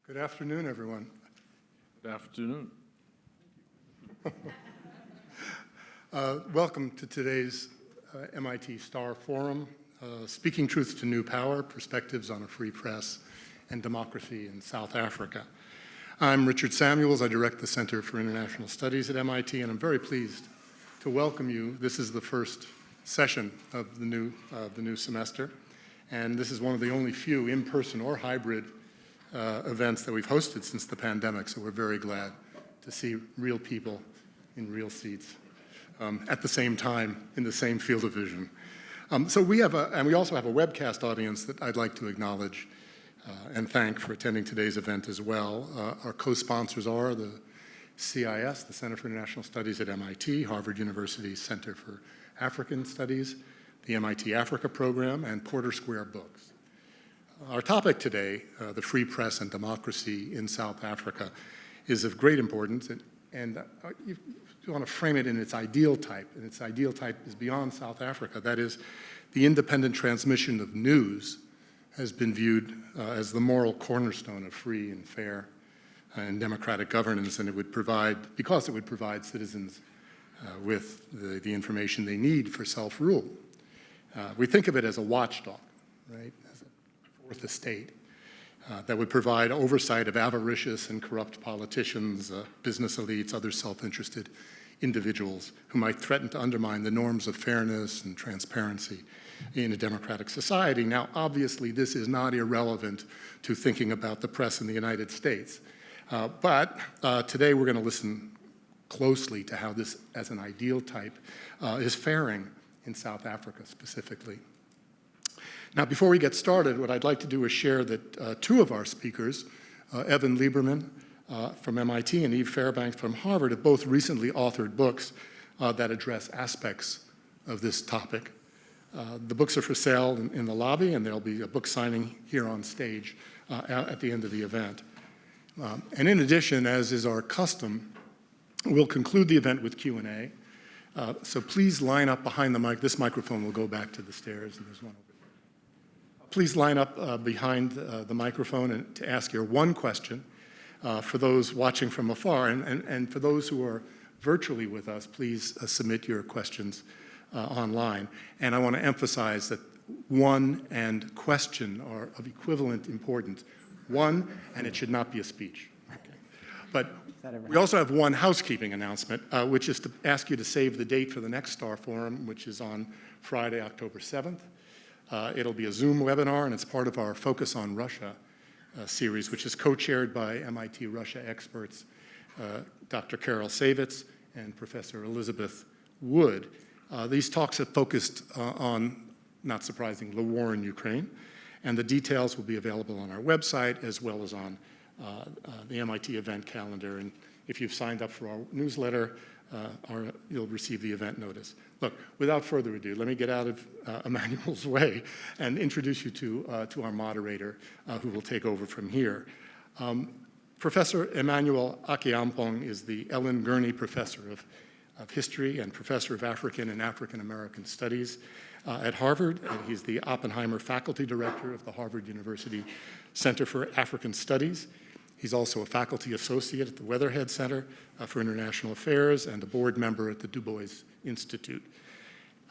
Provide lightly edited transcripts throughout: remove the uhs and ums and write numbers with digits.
Good afternoon, everyone. Good afternoon. Welcome to today's MIT Starr Forum, Speaking Truth to New Power, Perspectives on a Free Press and Democracy in South Africa. I'm Richard Samuels. I direct the Center for International Studies at MIT, and I'm very pleased to welcome you. This is the first session of the new semester, and this is one of the only few in-person or hybrid events that we've hosted since the pandemic, so we're very glad to see real people in real seats at the same time in the same field of vision. So we also have a webcast audience that I'd like to acknowledge and thank for attending today's event as well. Our co-sponsors are the CIS, the Center for International Studies at MIT, Harvard University's Center for African Studies, the MIT Africa program, and Porter Square Books. Our topic today, the free press and democracy in South Africa, is of great importance, and you want to frame it in its ideal type, and its ideal type is beyond South Africa. That is, the independent transmission of news has been viewed as the moral cornerstone of free and fair and democratic governance, and because it would provide citizens with the information they need for self-rule. We think of it as a watchdog, right? Fourth estate that would provide oversight of avaricious and corrupt politicians, business elites, other self-interested individuals who might threaten to undermine the norms of fairness and transparency in a democratic society. Now, obviously, this is not irrelevant to thinking about the press in the United States. But today we're going to listen closely to how this, as an ideal type, is faring in South Africa specifically. Now, before we get started, what I'd like to do is share that two of our speakers, Evan Lieberman from MIT and Eve Fairbanks from Harvard, have both recently authored books that address aspects of this topic. The books are for sale in the lobby, and there'll be a book signing here on stage at the end of the event. And in addition, as is our custom, we'll conclude the event with Q&A. So please line up behind the mic. This microphone will go back to the stairs, and there's one over there. Please line up behind the microphone and to ask your one question for those watching from afar. And for those who are virtually with us, please submit your questions online. And I want to emphasize that one and question are of equivalent importance. One, and it should not be a speech. Okay. But we also have one housekeeping announcement, which is to ask you to save the date for the next Starr Forum, which is on Friday, October 7th. It'll be a Zoom webinar, and it's part of our Focus on Russia series, which is co-chaired by MIT Russia experts Dr. Carol Savitz and Professor Elizabeth Wood. These talks have focused on, not surprisingly, the war in Ukraine, and the details will be available on our website as well as on the MIT event calendar. And if you've signed up for our newsletter, you'll receive the event notice. Look, without further ado, let me get out of Emmanuel's way and introduce you to our moderator, who will take over from here. Professor Emmanuel Akyeampong is the Ellen Gurney Professor of History and Professor of African and African American Studies at Harvard, and he's the Oppenheimer Faculty Director of the Harvard University Center for African Studies. He's also a faculty associate at the Weatherhead Center for International Affairs and a board member at the Du Bois Institute.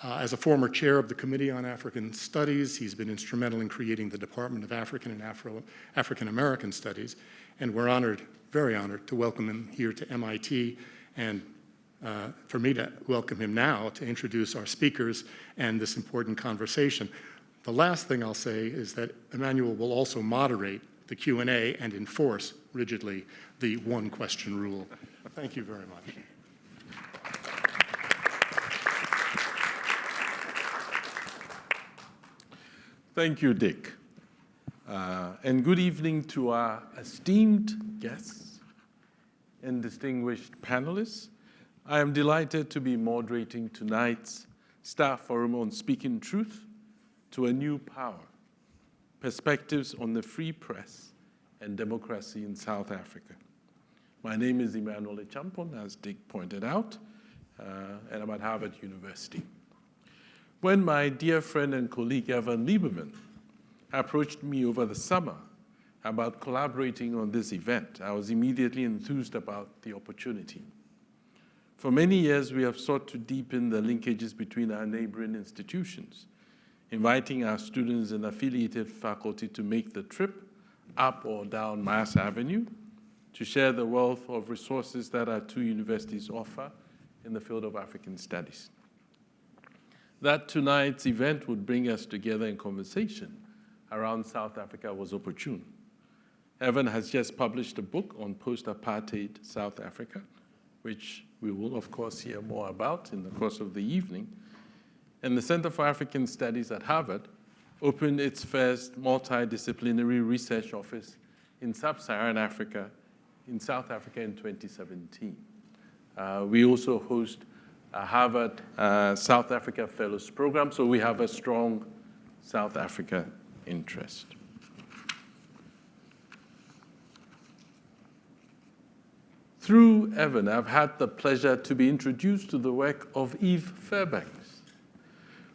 As a former chair of the Committee on African Studies, he's been instrumental in creating the Department of African and African American Studies, and we're honored, very honored, to welcome him here to MIT, and for me to welcome him now to introduce our speakers and this important conversation. The last thing I'll say is that Emmanuel will also moderate the Q&A and enforce rigidly the one-question rule. Thank you very much. Thank you, Dick. And good evening to our esteemed guests and distinguished panelists. I am delighted to be moderating tonight's Starr Forum on Speaking Truth to a New Power, Perspectives on the Free Press and Democracy in South Africa. My name is Emmanuel, as Dick pointed out, and I'm at Harvard University. When my dear friend and colleague Evan Lieberman approached me over the summer about collaborating on this event. I was immediately enthused about the opportunity. For many years, we have sought to deepen the linkages between our neighboring institutions, inviting our students and affiliated faculty to make the trip up or down Mass Avenue to share the wealth of resources that our two universities offer in the field of African studies. That tonight's event would bring us together in conversation around South Africa was opportune. Evan has just published a book on post-apartheid South Africa, which we will, of course, hear more about in the course of the evening. And the Center for African Studies at Harvard opened its first multidisciplinary research office in sub-Saharan Africa, in South Africa in 2017. We also host a Harvard South Africa Fellows Program, so we have a strong South Africa interest. Through Evan, I've had the pleasure to be introduced to the work of Eve Fairbanks,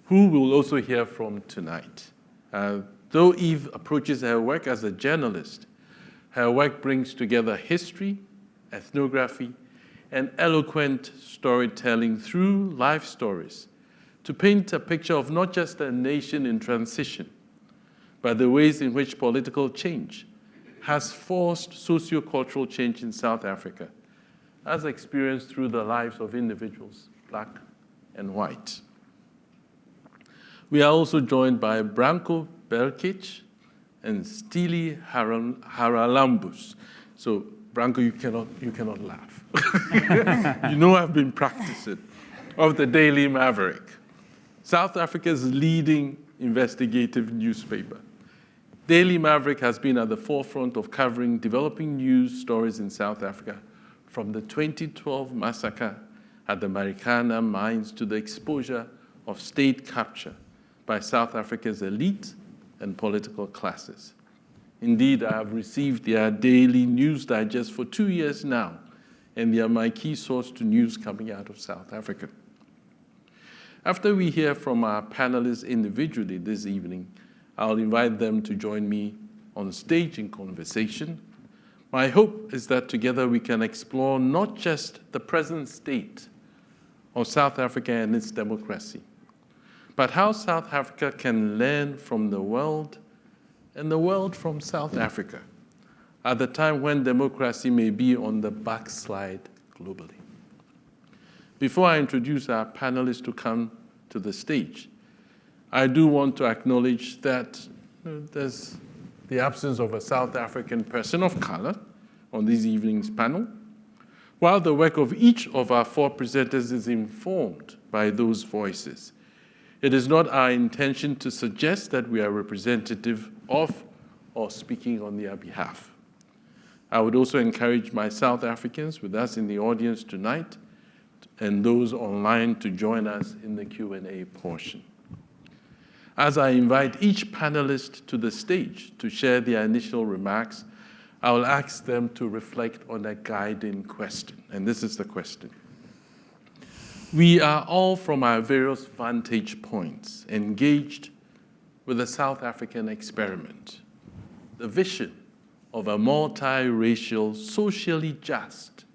who we'll also hear from tonight. Though Eve approaches her work as a journalist, her work brings together history, ethnography, and eloquent storytelling through life stories to paint a picture of not just a nation in transition, but the ways in which political change has forced sociocultural change in South Africa, as experienced through the lives of individuals, black and white. We are also joined by Branko Brkic and Styli Charalambous. So, Branko, you cannot laugh. You know I've been practicing. Of the Daily Maverick, South Africa's leading investigative newspaper. Daily Maverick has been at the forefront of covering developing news stories in South Africa, from the 2012 massacre at the Marikana mines to the exposure of state capture by South Africa's elite and political classes. Indeed, I have received their daily news digest for 2 years now, and they are my key source to news coming out of South Africa. After we hear from our panelists individually this evening, I'll invite them to join me on stage in conversation. My hope is that together we can explore not just the present state of South Africa and its democracy, but how South Africa can learn from the world and the world from South Africa at the time when democracy may be on the backslide globally. Before I introduce our panelists to come to the stage, I do want to acknowledge that there's the absence of a South African person of color on this evening's panel, while the work of each of our four presenters is informed by those voices. It is not our intention to suggest that we are representative of or speaking on their behalf. I would also encourage my South Africans with us in the audience tonight and those online to join us in the Q&A portion. As I invite each panelist to the stage to share their initial remarks, I will ask them to reflect on a guiding question, and this is the question. We are all, from our various vantage points, engaged with the South African experiment, the vision of a multiracial, socially just,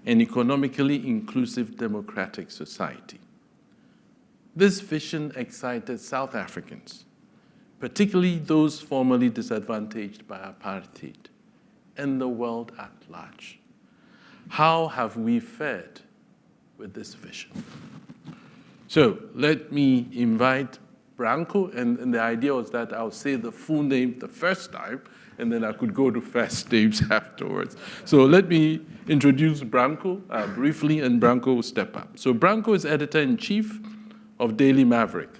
and economically inclusive democratic society. This vision excited South Africans, particularly those formerly disadvantaged by apartheid, and the world at large. How have we fared with this vision? So let me invite Branko, and the idea was that I'll say the full name the first time, and then I could go to first names afterwards. So let me introduce Branko briefly, and Branko will step up. So Branko is Editor-in-Chief of Daily Maverick,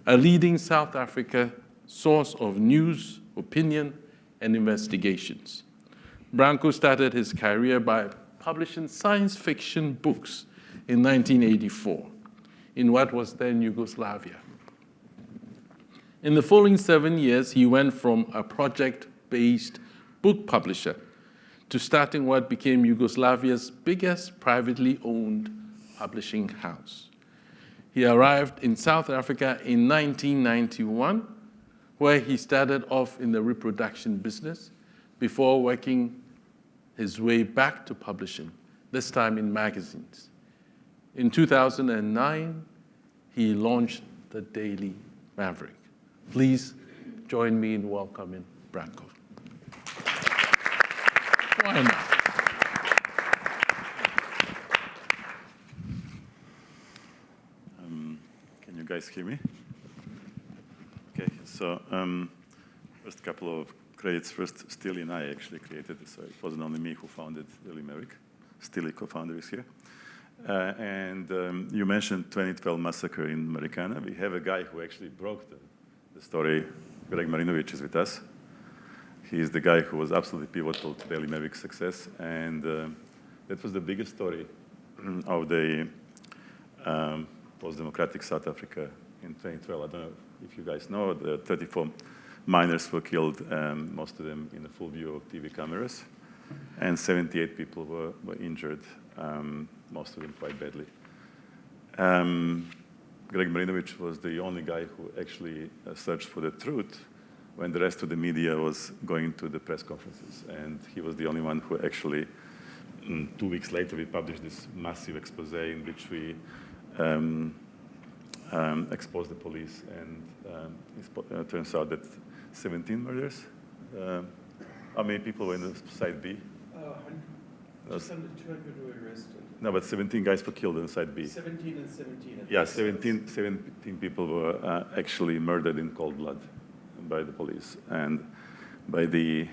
a leading South Africa source of news, opinion, and investigations. Branko started his career by publishing science fiction books in 1984 in what was then Yugoslavia. In the following 7 years, he went from a project-based book publisher to starting what became Yugoslavia's biggest privately owned publishing house. He arrived in South Africa in 1991, where he started off in the reproduction business before working his way back to publishing, this time in magazines. In 2009, he launched the Daily Maverick. Please join me in welcoming Branko. Why not? Can you guys hear me? Okay, so first couple of credits. First, Styli and I actually created it, so it wasn't only me who founded Daily Maverick. Styli, co-founder, is here. You mentioned 2012 massacre in Americana. We have a guy who actually broke the story. Greg Marinovic is with us. He is the guy who was absolutely pivotal to Daily Maverick's success, and that was the biggest story of the post-democratic South Africa in 2012. I don't know if you guys know, the 34 miners were killed, most of them in the full view of TV cameras, and 78 people were injured, most of them quite badly. Greg Marinovic was the only guy who actually searched for the truth when the rest of the media was going to the press conferences. And he was the only one who actually, 2 weeks later, we published this massive expose in which we exposed the police. And it turns out that 17 murders. How many people were in the side B? Just under 200 were arrested. No, but 17 guys were killed in side B. 17 and 17. Yeah, 17 people were actually murdered in cold blood by the police and by the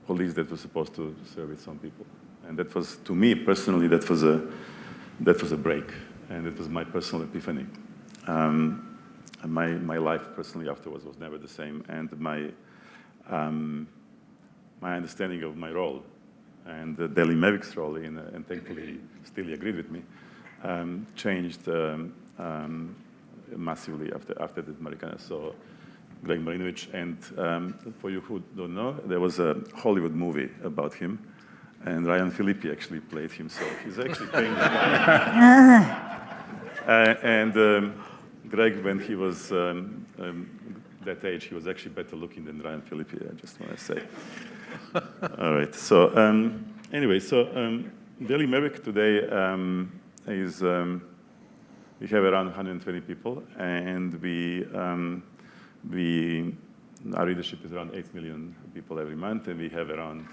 police that was supposed to serve with some people. And that was, to me personally, that was a break, and it was my personal epiphany. And my life personally afterwards was never the same, and my understanding of my role and the Daily Maverick's role in, and thankfully Styli agreed with me, changed massively after the Americana. So Greg Marinovic, and for you who don't know, there was a Hollywood movie about him, and Ryan Phillippe actually played him, so he's actually paying Greg, when he was that age, he was actually better looking than Ryan Phillippe, I just want to say. All right, so anyway, so Daily Maverick today is, we have around 120 people, and our readership is around 8 million people every month, and we have around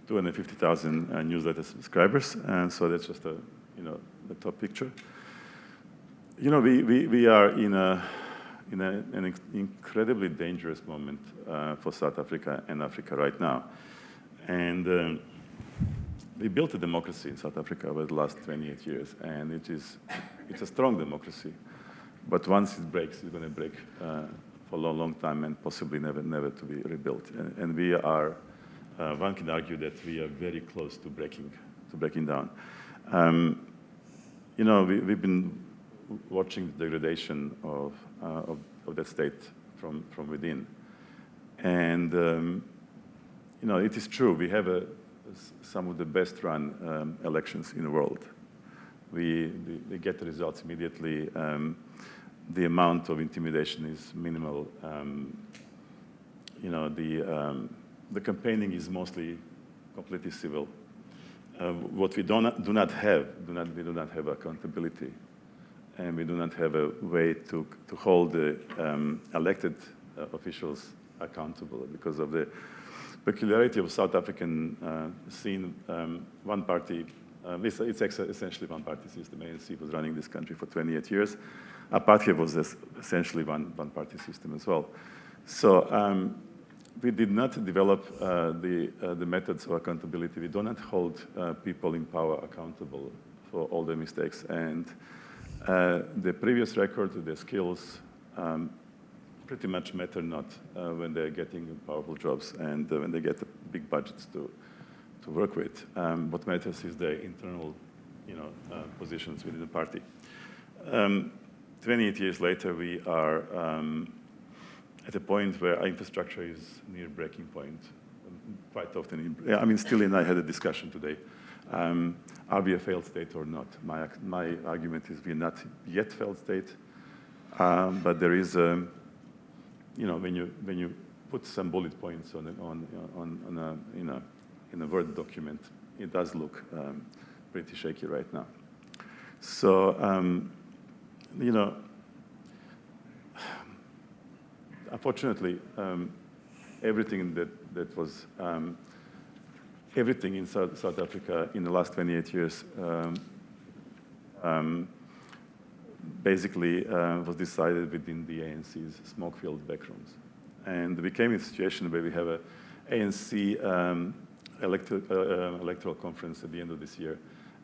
250,000 newsletter subscribers, and so that's just the top picture. You know, we are in an incredibly dangerous moment for South Africa and Africa right now. And we built a democracy in South Africa over the last 28 years, and it's a strong democracy. But once it breaks, it's going to break for a long, long time and possibly never to be rebuilt. And we are, one can argue that we are very close to breaking down. You know, we've been watching the degradation of that state from within. And, you know, it is true, we have some of the best run elections in the world. We get the results immediately. The amount of intimidation is minimal. You know, the campaigning is mostly completely civil. What we do not have accountability, and we do not have a way to hold the elected officials accountable because of the peculiarity of South African scene. One party, it's essentially one party system. ANC was running this country for 28 years. Apartheid was essentially one party system as well. So we did not develop the methods of accountability. We do not hold people in power accountable for all their mistakes. And the previous record, the skills, pretty much matter not when they're getting powerful jobs and when they get the big budgets to work with. What matters is the internal, positions within the party. 28 years later, we are at a point where our infrastructure is near breaking point. Quite often, I mean, Styli and I had a discussion today. Are we a failed state or not? My argument is we're not yet failed state, but there is, when you put some bullet points in a Word document, it does look pretty shaky right now. So, unfortunately, everything that was everything in South Africa in the last 28 years basically was decided within the ANC's smoke-filled backrooms. And we came in a situation where we have an ANC electoral conference at the end of this year.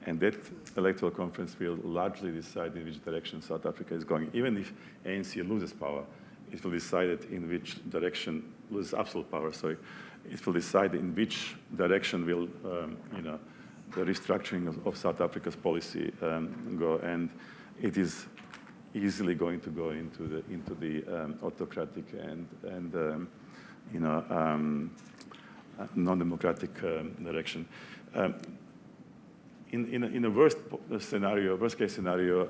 And that electoral conference will largely decide in which direction South Africa is going. Even if ANC loses power, it will decide in which direction, loses absolute power, sorry, it will decide in which direction will, the restructuring of South Africa's policy go. And it is easily going to go into the autocratic and non-democratic direction. In a worst case scenario,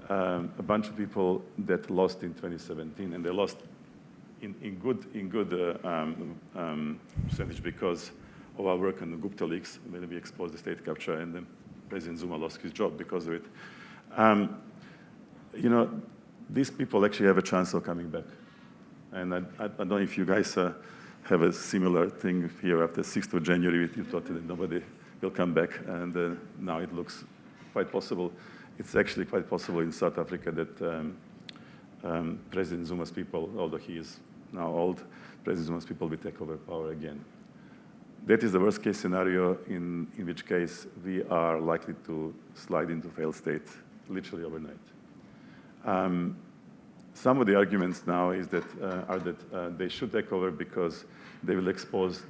a bunch of people that lost in 2017, and they lost in good percentage because of our work on the Gupta leaks when we exposed the state capture, and then President Zuma lost his job because of it. These people actually have a chance of coming back. And I don't know if you guys have a similar thing here after 6th of January. You thought that nobody will come back, and now it looks quite possible. It's actually quite possible in South Africa that President Zuma's people, although he is now old, President Zuma's people will take over power again. That is the worst case scenario, in which case we are likely to slide into failed state literally overnight. Some of the arguments now are that they should take over because they will expose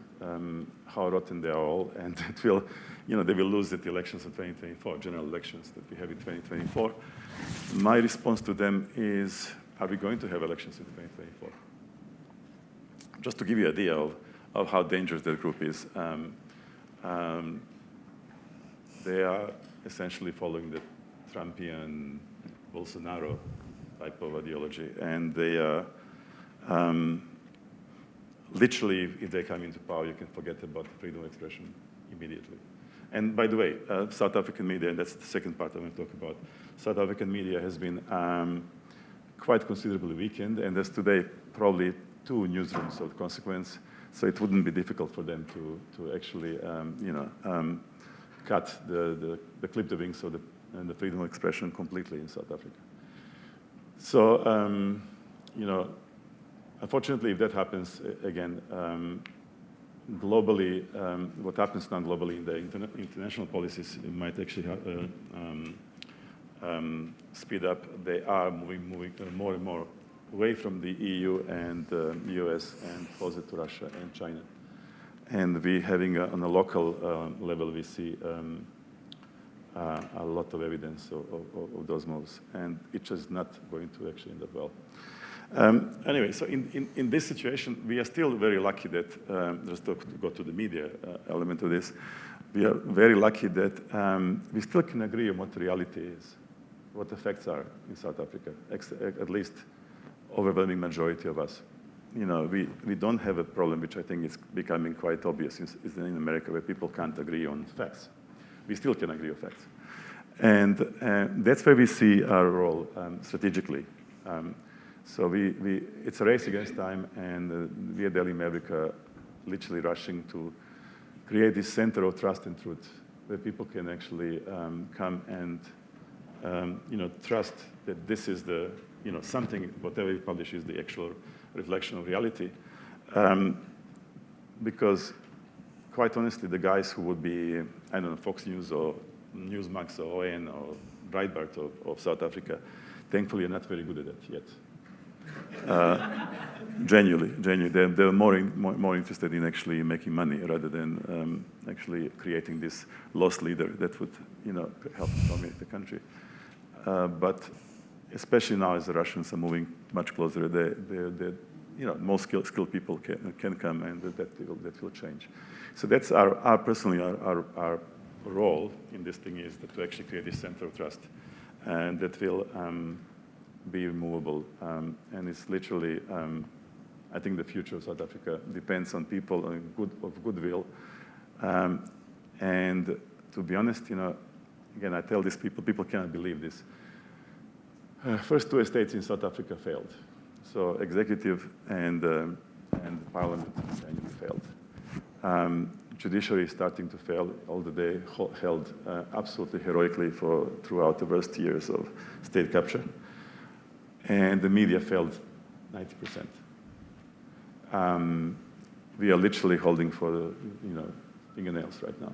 how rotten they are all, and it will, they will lose the elections of 2024, general elections that we have in 2024. My response to them is, are we going to have elections in 2024? Just to give you an idea of how dangerous that group is, they are essentially following the Trumpian Bolsonaro type of ideology, and they are literally, if they come into power, you can forget about freedom of expression immediately. And by the way, South African media, and that's the second part I want to talk about, South African media has been quite considerably weakened, and there's today probably 2 newsrooms of consequence, so it wouldn't be difficult for them to actually, cut clip the wings of the freedom of expression completely in South Africa. So, unfortunately, if that happens, again, globally, what happens now globally in the international policies, it might actually speed up. They are moving more and more away from the EU and the US and closer to Russia and China. And we having, on a local level, we see a lot of evidence of those moves. And it's just not going to actually end up well. Anyway, so in this situation, we are still very lucky that, just to go to the media element of this, we are very lucky that we still can agree on what the reality is, what the facts are in South Africa, at least overwhelming majority of us. We don't have a problem, which I think is becoming quite obvious in America, where people can't agree on facts. We still can agree on facts. And that's where we see our role strategically. So it's a race against time, and we at Daily Maverick are literally rushing to create this center of trust and truth, where people can actually come and trust that this is the something, whatever you publish is the actual reflection of reality. Because quite honestly, the guys who would be, I don't know, Fox News or Newsmax or ON or Breitbart of South Africa, thankfully are not very good at that yet. Genuinely, they're more interested in actually making money rather than actually creating this lost leader that would, help dominate the country. But especially now, as the Russians are moving much closer, more skilled people can come, and that will change. So that's our role in this thing is to actually create this center of trust, and that will be removable. And it's literally, I think the future of South Africa depends on people of goodwill. And to be honest, again, I tell these people cannot believe this. First two estates in South Africa failed. So executive and parliament failed. Judiciary is starting to fail, although they held absolutely heroically throughout the worst years of state capture. And the media failed 90%. We are literally holding for the fingernails right now.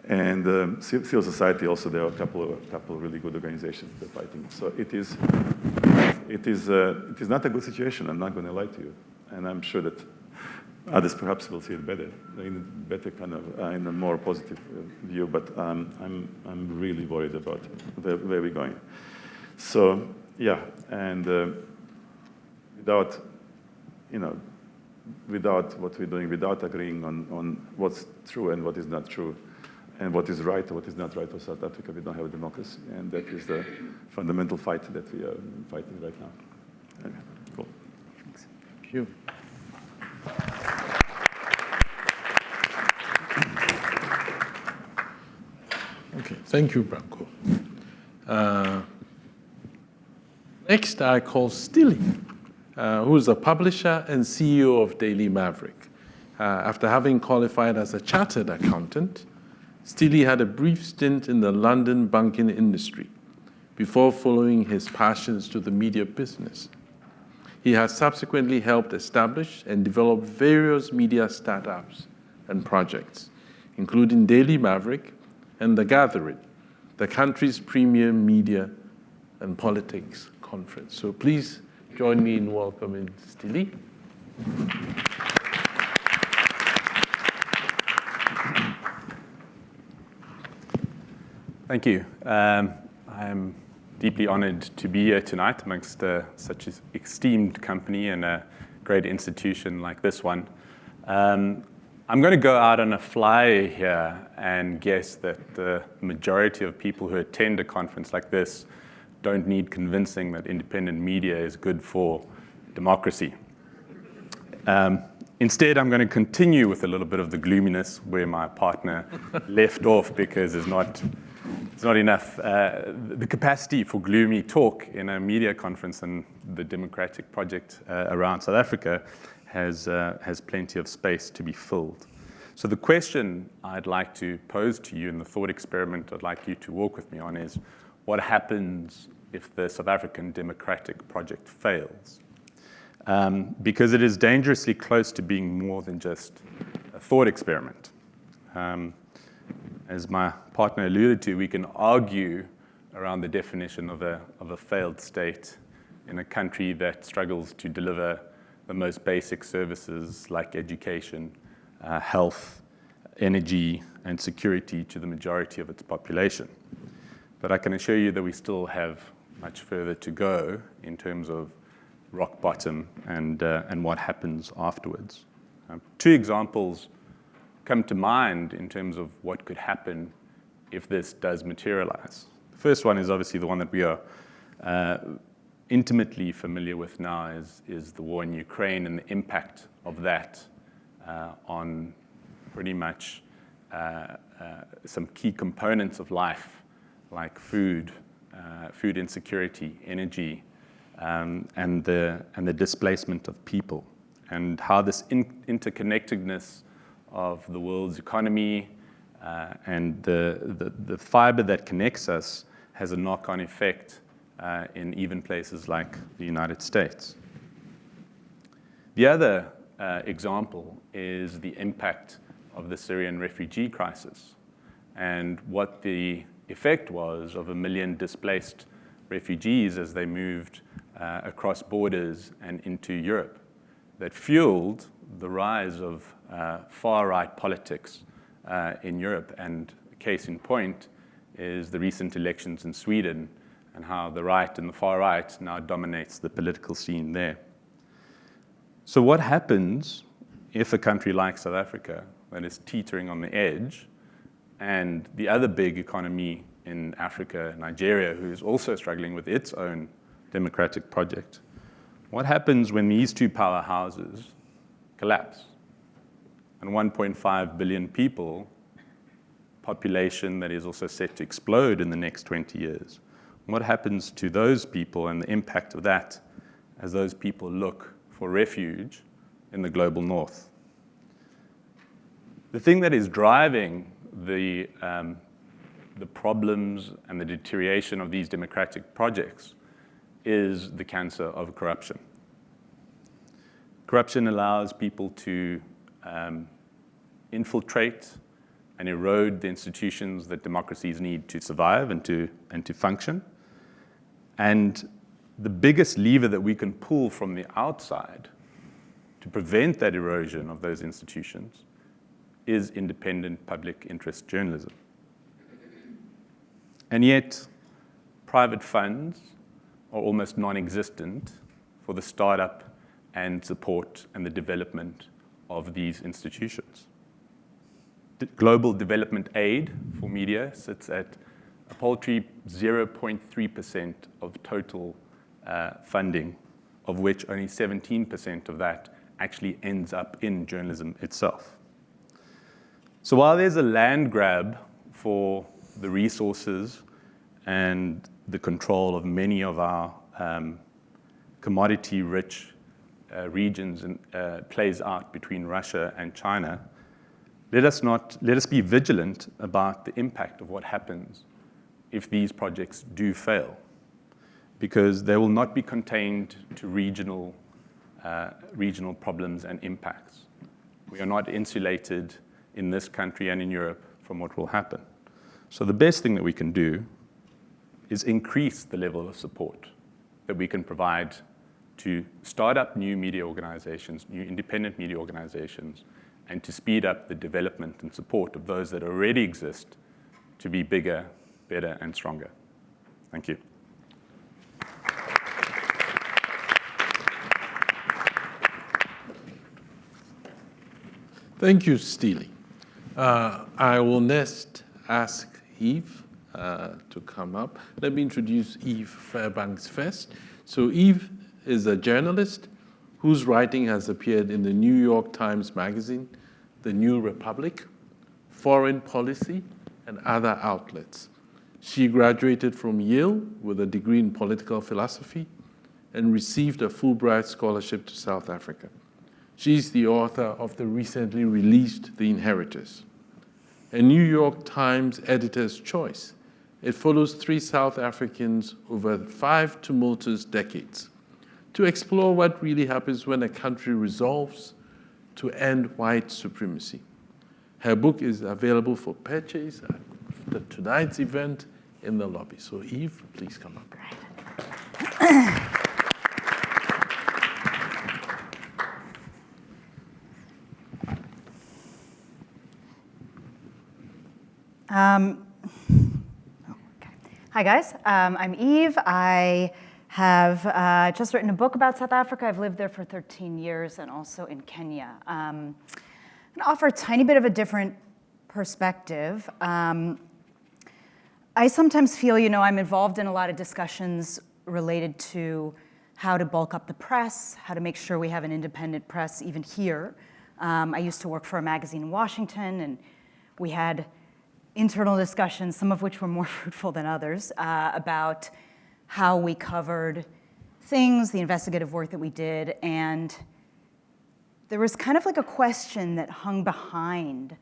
And civil society also, there are a couple of really good organizations that are fighting. So it is not a good situation. I'm not going to lie to you, and I'm sure that others perhaps will see it better, in a better kind of, in a more positive view. But I'm really worried about where we're going. So yeah, and without what we're doing, without agreeing on what's true and what is not true, and what is right or what is not right for South Africa, we don't have a democracy. And that is the fundamental fight that we are fighting right now. Okay, cool. Thank you. Okay, thank you, Branko. Next, I call Styli, who is a publisher and CEO of Daily Maverick. After having qualified as a chartered accountant, Styli had a brief stint in the London banking industry before following his passions to the media business. He has subsequently helped establish and develop various media startups and projects, including Daily Maverick and The Gathering, the country's premier media and politics conference. So please join me in welcoming Styli. Thank you. I'm deeply honored to be here tonight amongst such an esteemed company and a great institution like this one. I'm going to go out on a flyer here and guess that the majority of people who attend a conference like this don't need convincing that independent media is good for democracy. Instead, I'm going to continue with a little bit of the gloominess where my partner left off, because there's not enough the capacity for gloomy talk in a media conference, and the democratic project around South Africa has plenty of space to be filled. So the question I'd like to pose to you, and the thought experiment I'd like you to walk with me on, is what happens if the South African democratic project fails? Because it is dangerously close to being more than just a thought experiment. As my partner alluded to, we can argue around the definition of a failed state in a country that struggles to deliver the most basic services like education, health, energy, and security to the majority of its population. But I can assure you that we still have much further to go in terms of rock bottom and what happens afterwards. Two examples come to mind in terms of what could happen if this does materialize. The first one is obviously the one that we are intimately familiar with now, is the war in Ukraine and the impact of that on pretty much some key components of life, like food insecurity, energy, and the displacement of people, and how this interconnectedness of the world's economy and the fiber that connects us has a knock-on effect in even places like the United States. The other example is the impact of the Syrian refugee crisis, and what the effect was of 1 million displaced refugees as they moved across borders and into Europe, that fueled the rise of far-right politics in Europe. And case in point is the recent elections in Sweden, and how the right and the far right now dominates the political scene there. So what happens if a country like South Africa, that is teetering on the edge, and the other big economy in Africa, Nigeria, who is also struggling with its own democratic project, What happens when these two powerhouses collapse? And 1.5 billion people, population that is also set to explode in the next 20 years. What happens to those people and the impact of that as those people look for refuge in the global north? The thing that is driving the problems and the deterioration of these democratic projects is the cancer of corruption. Corruption allows people to infiltrate and erode the institutions that democracies need to survive and to function. And the biggest lever that we can pull from the outside to prevent that erosion of those institutions is independent public interest journalism. And yet, private funds are almost non-existent for the startup and support and the development of these institutions. The global development aid for media sits at a paltry 0.3% of total funding, of which only 17% of that actually ends up in journalism itself. So while there's a land grab for the resources and the control of many of our commodity-rich regions and plays out between Russia and China, let us be vigilant about the impact of what happens if these projects do fail, because they will not be contained to regional problems and impacts. We are not insulated in this country and in Europe from what will happen. So the best thing that we can do is increase the level of support that we can provide to start up new media organizations, new independent media organizations, and to speed up the development and support of those that already exist to be bigger, better, and stronger. Thank you. Thank you, Styli. I will next ask Eve to come up. Let me introduce Eve Fairbanks first. So Eve is a journalist whose writing has appeared in the New York Times Magazine, The New Republic, Foreign Policy, and other outlets. She graduated from Yale with a degree in political philosophy and received a Fulbright scholarship to South Africa. She's the author of the recently released The Inheritors, a New York Times editor's choice. It follows 3 South Africans over 5 tumultuous decades to explore what really happens when a country resolves to end white supremacy. Her book is available for purchase at tonight's event in the lobby. So Eve, please come up. Hi, guys. I'm Eve. I have just written a book about South Africa. I've lived there for 13 years and also in Kenya. I'm going to offer a tiny bit of a different perspective. I sometimes feel, I'm involved in a lot of discussions related to how to bulk up the press, how to make sure we have an independent press even here. I used to work for a magazine in Washington, and we had internal discussions, some of which were more fruitful than others, about how we covered things, the investigative work that we did, and there was kind of like a question that hung behind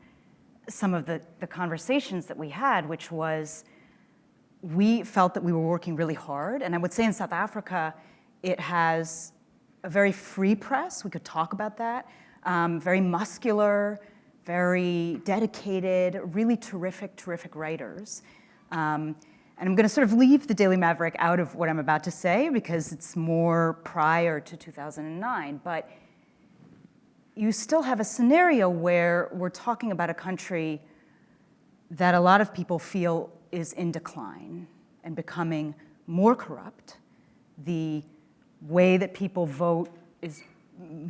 some of the conversations that we had, which was, we felt that we were working really hard, and I would say in South Africa, it has a very free press, we could talk about that, very muscular, very dedicated, really terrific writers. And I'm going to sort of leave the Daily Maverick out of what I'm about to say because it's more prior to 2009. But you still have a scenario where we're talking about a country that a lot of people feel is in decline and becoming more corrupt. The way that people vote is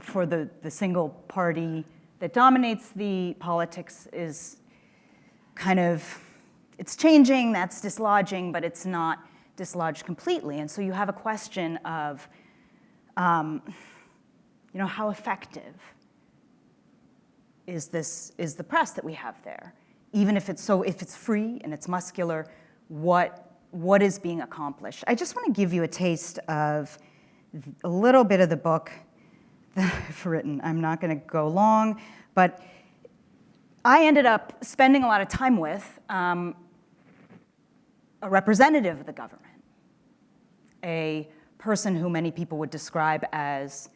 for the single party that dominates the politics is kind of, it's changing, that's dislodging, but it's not dislodged completely. And so you have a question of how effective is the press that we have there? Even if it's free and it's muscular, what is being accomplished? I just want to give you a taste of a little bit of the book that I've written. I'm not going to go long, but I ended up spending a lot of time with a representative of the government, a person who many people would describe as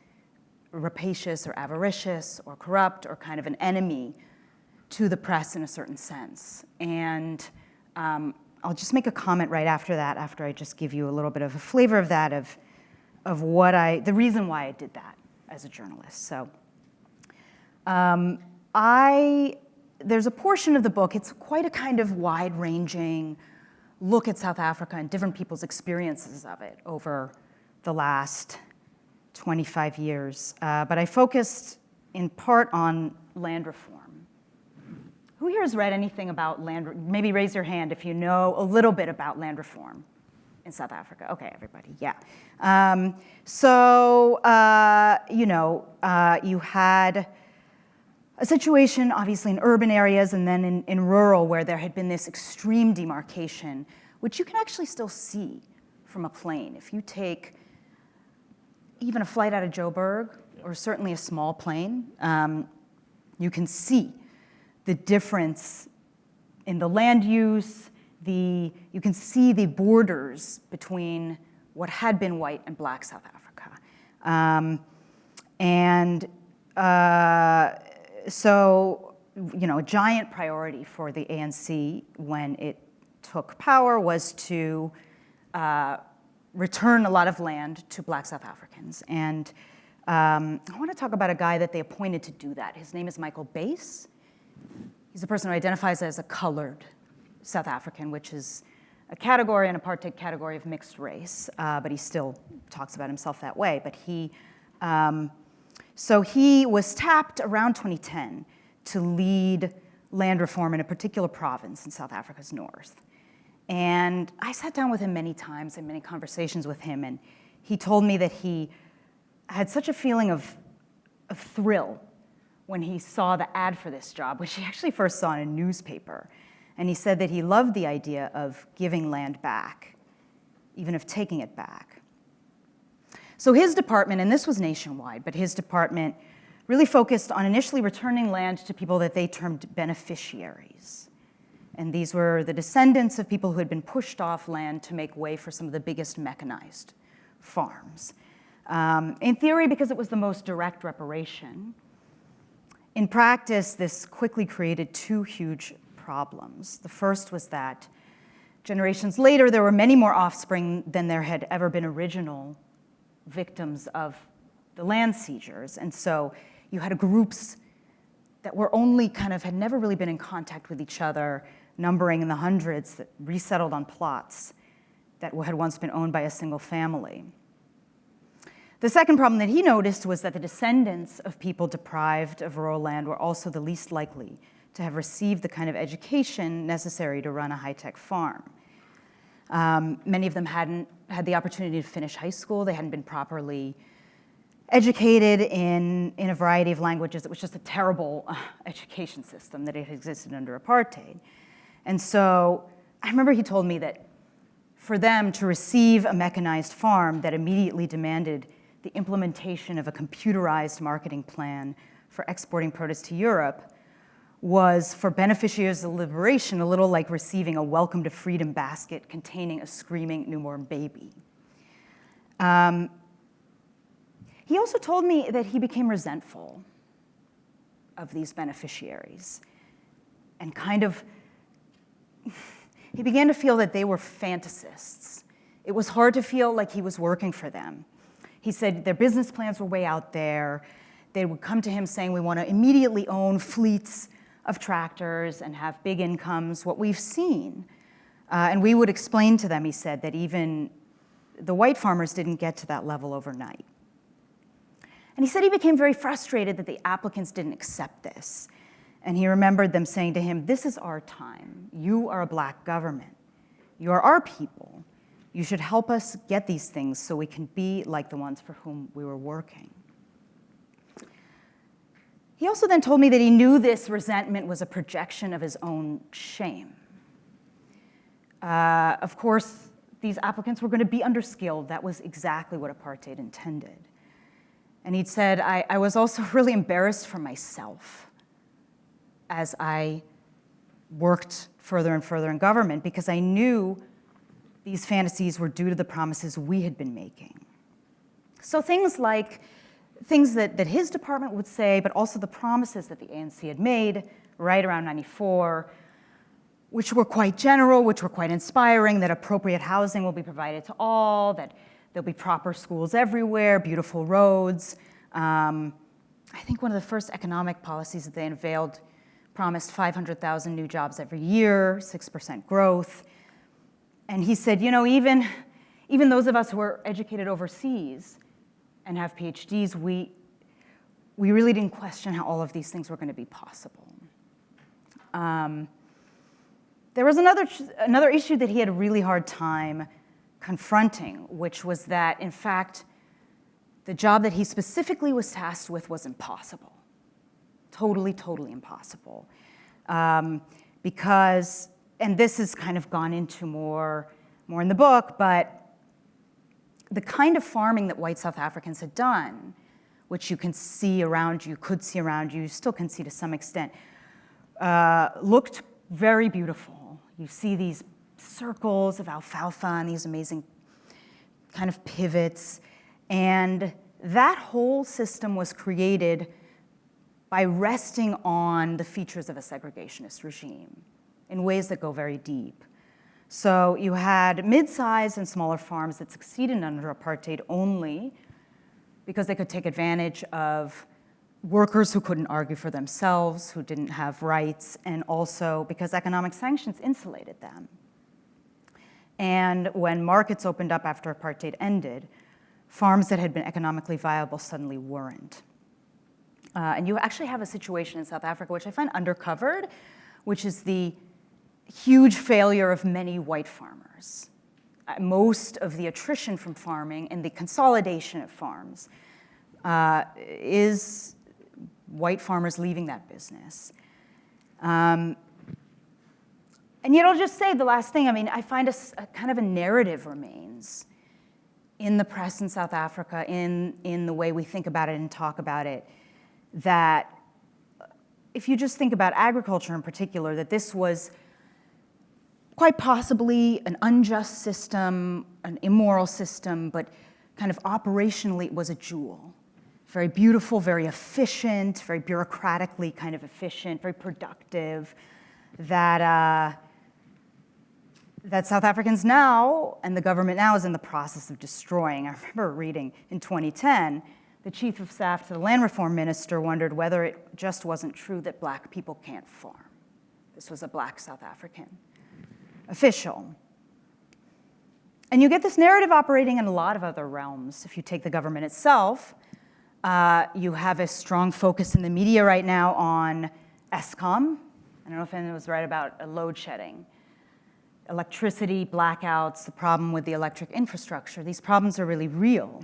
rapacious or avaricious or corrupt or kind of an enemy to the press in a certain sense. And I'll just make a comment right after that, after I just give you a little bit of a flavor of that, of the reason why I did that as a journalist. So there's a portion of the book, it's quite a kind of wide-ranging look at South Africa and different people's experiences of it over the last 25 years. But I focused in part on land reform. Who here has read anything about maybe raise your hand if you know a little bit about land reform in South Africa. Okay, everybody, yeah. You had a situation, obviously, in urban areas and then in rural, where there had been this extreme demarcation, which you can actually still see from a plane. If you take even a flight out of Joburg, or certainly a small plane, you can see the difference in the land use. You can see the borders between what had been white and black South Africa. So, a giant priority for the ANC when it took power was to return a lot of land to black South Africans. And I want to talk about a guy that they appointed to do that. His name is Michael Bass. He's a person who identifies as a colored South African, which is an apartheid category of mixed race, but he still talks about himself that way. But so he was tapped around 2010 to lead land reform in a particular province in South Africa's north. And I sat down with him many times and many conversations with him, and he told me that he had such a feeling of thrill when he saw the ad for this job, which he actually first saw in a newspaper. And he said that he loved the idea of giving land back, even of taking it back. So his department, and this was nationwide, but his department really focused on initially returning land to people that they termed beneficiaries. And these were the descendants of people who had been pushed off land to make way for some of the biggest mechanized farms. In theory, because it was the most direct reparation. In practice, this quickly created two huge problems. The first was that generations later, there were many more offspring than there had ever been original victims of the land seizures. And so you had groups that were only had never really been in contact with each other, numbering in the hundreds, that resettled on plots that had once been owned by a single family. The second problem that he noticed was that the descendants of people deprived of rural land were also the least likely to have received the kind of education necessary to run a high-tech farm. Many of them hadn't had the opportunity to finish high school. They hadn't been properly educated in a variety of languages. It was just a terrible education system that had existed under apartheid. And so I remember he told me that for them to receive a mechanized farm that immediately demanded the implementation of a computerized marketing plan for exporting produce to Europe was, for beneficiaries of liberation, a little like receiving a welcome to freedom basket containing a screaming newborn baby. He also told me that he became resentful of these beneficiaries and he began to feel that they were fantasists. It was hard to feel like he was working for them. He said their business plans were way out there. They would come to him saying, we want to immediately own fleets of tractors and have big incomes, what we've seen. And we would explain to them, he said, that even the white farmers didn't get to that level overnight. And he said he became very frustrated that the applicants didn't accept this. And he remembered them saying to him, this is our time. You are a black government. You are our people. You should help us get these things so we can be like the ones for whom we were working. He also then told me that he knew this resentment was a projection of his own shame. Of course, these applicants were going to be underskilled. That was exactly what apartheid intended. And he'd said, I was also really embarrassed for myself as I worked further and further in government, because I knew these fantasies were due to the promises we had been making. So things that his department would say, but also the promises that the ANC had made right around 94, which were quite general, which were quite inspiring, that appropriate housing will be provided to all, that there'll be proper schools everywhere, beautiful roads. I think one of the first economic policies that they unveiled promised 500,000 new jobs every year, 6% growth. And he said, even those of us who are educated overseas and have PhDs, we really didn't question how all of these things were going to be possible. There was another issue that he had a really hard time confronting, which was that, in fact, the job that he specifically was tasked with was impossible. Totally, totally impossible. Because, and this has kind of gone into more in the book, but the kind of farming that white South Africans had done, which you can see around you, you still can see to some extent, looked very beautiful. You see these circles of alfalfa and these amazing kind of pivots. And that whole system was created by resting on the features of a segregationist regime in ways that go very deep. So you had mid-sized and smaller farms that succeeded under apartheid only because they could take advantage of workers who couldn't argue for themselves, who didn't have rights, and also because economic sanctions insulated them. And when markets opened up after apartheid ended, farms that had been economically viable suddenly weren't. And you actually have a situation in South Africa, which I find undercovered, which is the huge failure of many white farmers. Most of the attrition from farming and the consolidation of farms is white farmers leaving that business. And yet I'll just say the last thing, I find a kind of a narrative remains in the press in South Africa, in the way we think about it and talk about it, that if you just think about agriculture in particular, that this was quite possibly an unjust system, an immoral system, but kind of operationally it was a jewel. Very beautiful, very efficient, very bureaucratically kind of efficient, very productive, that South Africans now, and the government now, is in the process of destroying. I remember reading in 2010, the chief of staff to the land reform minister wondered whether it just wasn't true that black people can't farm. This was a black South African official. And you get this narrative operating in a lot of other realms. If you take the government itself, you have a strong focus in the media right now on Eskom. I don't know if anyone was right about load shedding. Electricity, blackouts, the problem with the electric infrastructure. These problems are really real.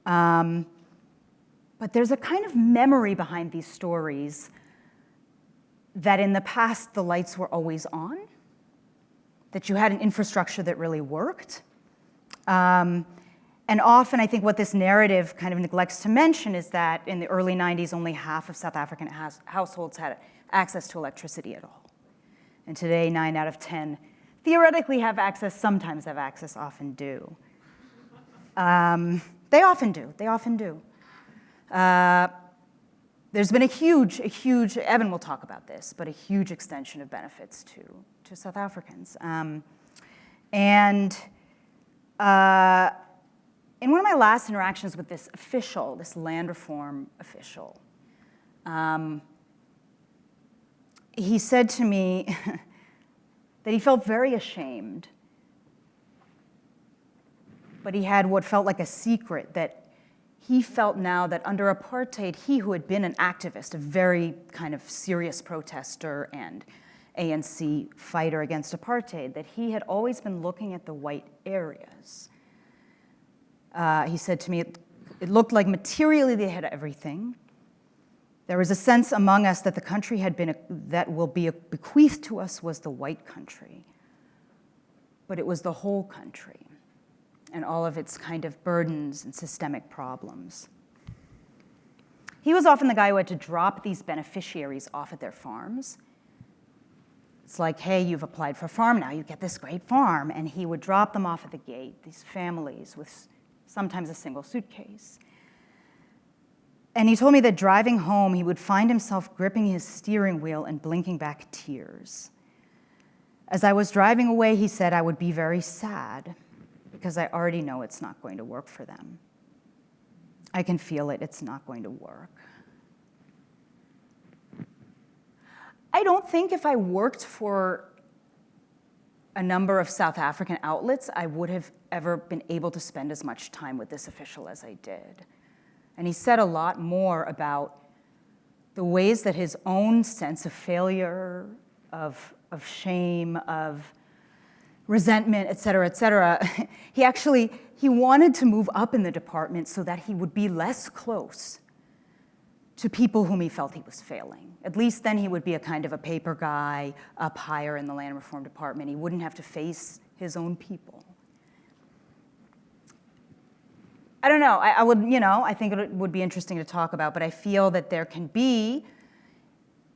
But there's a kind of memory behind these stories that in the past the lights were always on, that you had an infrastructure that really worked. And often, I think what this narrative kind of neglects to mention is that in the early 90s, only half of South African households had access to electricity at all. And today, 9 out of 10 theoretically have access, sometimes have access, often do. They often do. There's been a huge, Evan will talk about this, but a huge extension of benefits to South Africans. In one of my last interactions with this official, this land reform official, he said to me that he felt very ashamed, but he had what felt like a secret, that he felt now that under apartheid, he who had been an activist, a very kind of serious protester and ANC fighter against apartheid, that he had always been looking at the white areas. He said to me, it looked like materially they had everything. There was a sense among us that the country that will be bequeathed to us was the white country. But it was the whole country and all of its kind of burdens and systemic problems. He was often the guy who had to drop these beneficiaries off at their farms. It's like, hey, you've applied for a farm now, you get this great farm. And he would drop them off at the gate, these families with sometimes a single suitcase. And he told me that driving home, he would find himself gripping his steering wheel and blinking back tears. As I was driving away, he said, I would be very sad because I already know it's not going to work for them. I can feel it, it's not going to work. I don't think if I worked for a number of South African outlets, I would have ever been able to spend as much time with this official as I did. And he said a lot more about the ways that his own sense of failure, of shame, of resentment, et cetera, he wanted to move up in the department so that he would be less close to people whom he felt he was failing. At least then he would be a kind of a paper guy up higher in the land reform department. He wouldn't have to face his own people. I don't know, I think it would be interesting to talk about, but I feel that there can be,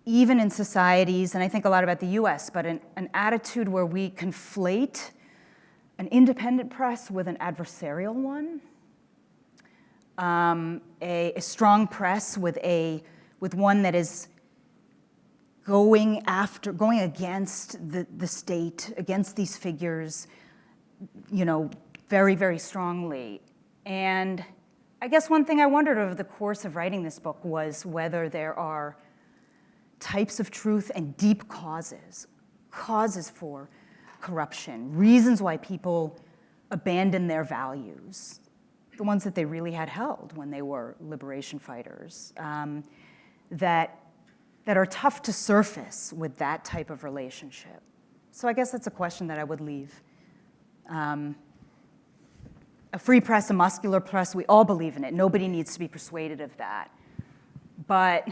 even in societies, and I think a lot about the US, but an attitude where we conflate an independent press with an adversarial one, a strong press with one that is going against the state, against these figures, very, very strongly. And I guess one thing I wondered over the course of writing this book was whether there are types of truth and deep causes for corruption, reasons why people abandon their values, the ones that they really had held when they were liberation fighters, that are tough to surface with that type of relationship. So I guess that's a question that I would leave. A free press, a muscular press, we all believe in it. Nobody needs to be persuaded of that. But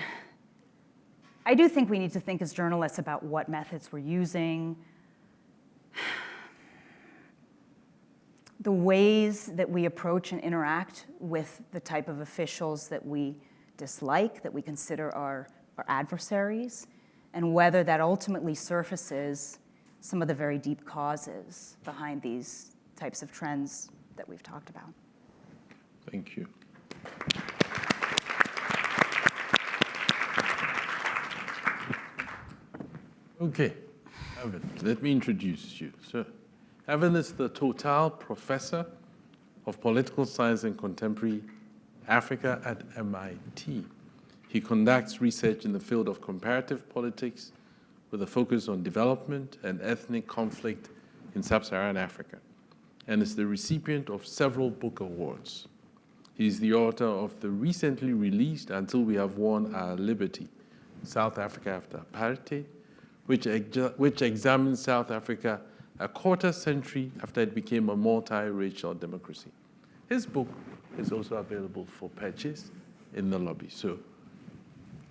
I do think we need to think as journalists about what methods we're using, the ways that we approach and interact with the type of officials that we dislike, that we consider our adversaries, and whether that ultimately surfaces some of the very deep causes behind these types of trends that we've talked about. Thank you. Okay, Evan, let me introduce you. So, Evan is the Total Professor of Political Science and Contemporary Africa at MIT. He conducts research in the field of comparative politics with a focus on development and ethnic conflict in sub-Saharan Africa, and is the recipient of several book awards. He is the author of the recently released Until We Have Won Our Liberty, South Africa After Apartheid, which examines South Africa a quarter century after it became a multiracial democracy. His book is also available for purchase in the lobby. So,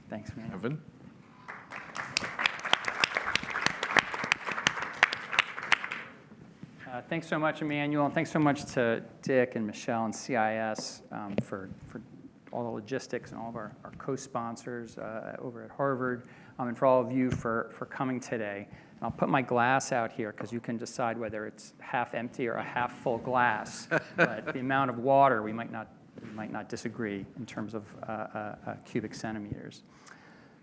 thanks, man. Evan. Thanks so much, Emmanuel, and thanks so much to Dick and Michelle and CIS for all the logistics and all of our co-sponsors over at Harvard, and for all of you for coming today. And I'll put my glass out here because you can decide whether it's half empty or a half full glass. But the amount of water, we might not disagree in terms of cubic centimeters.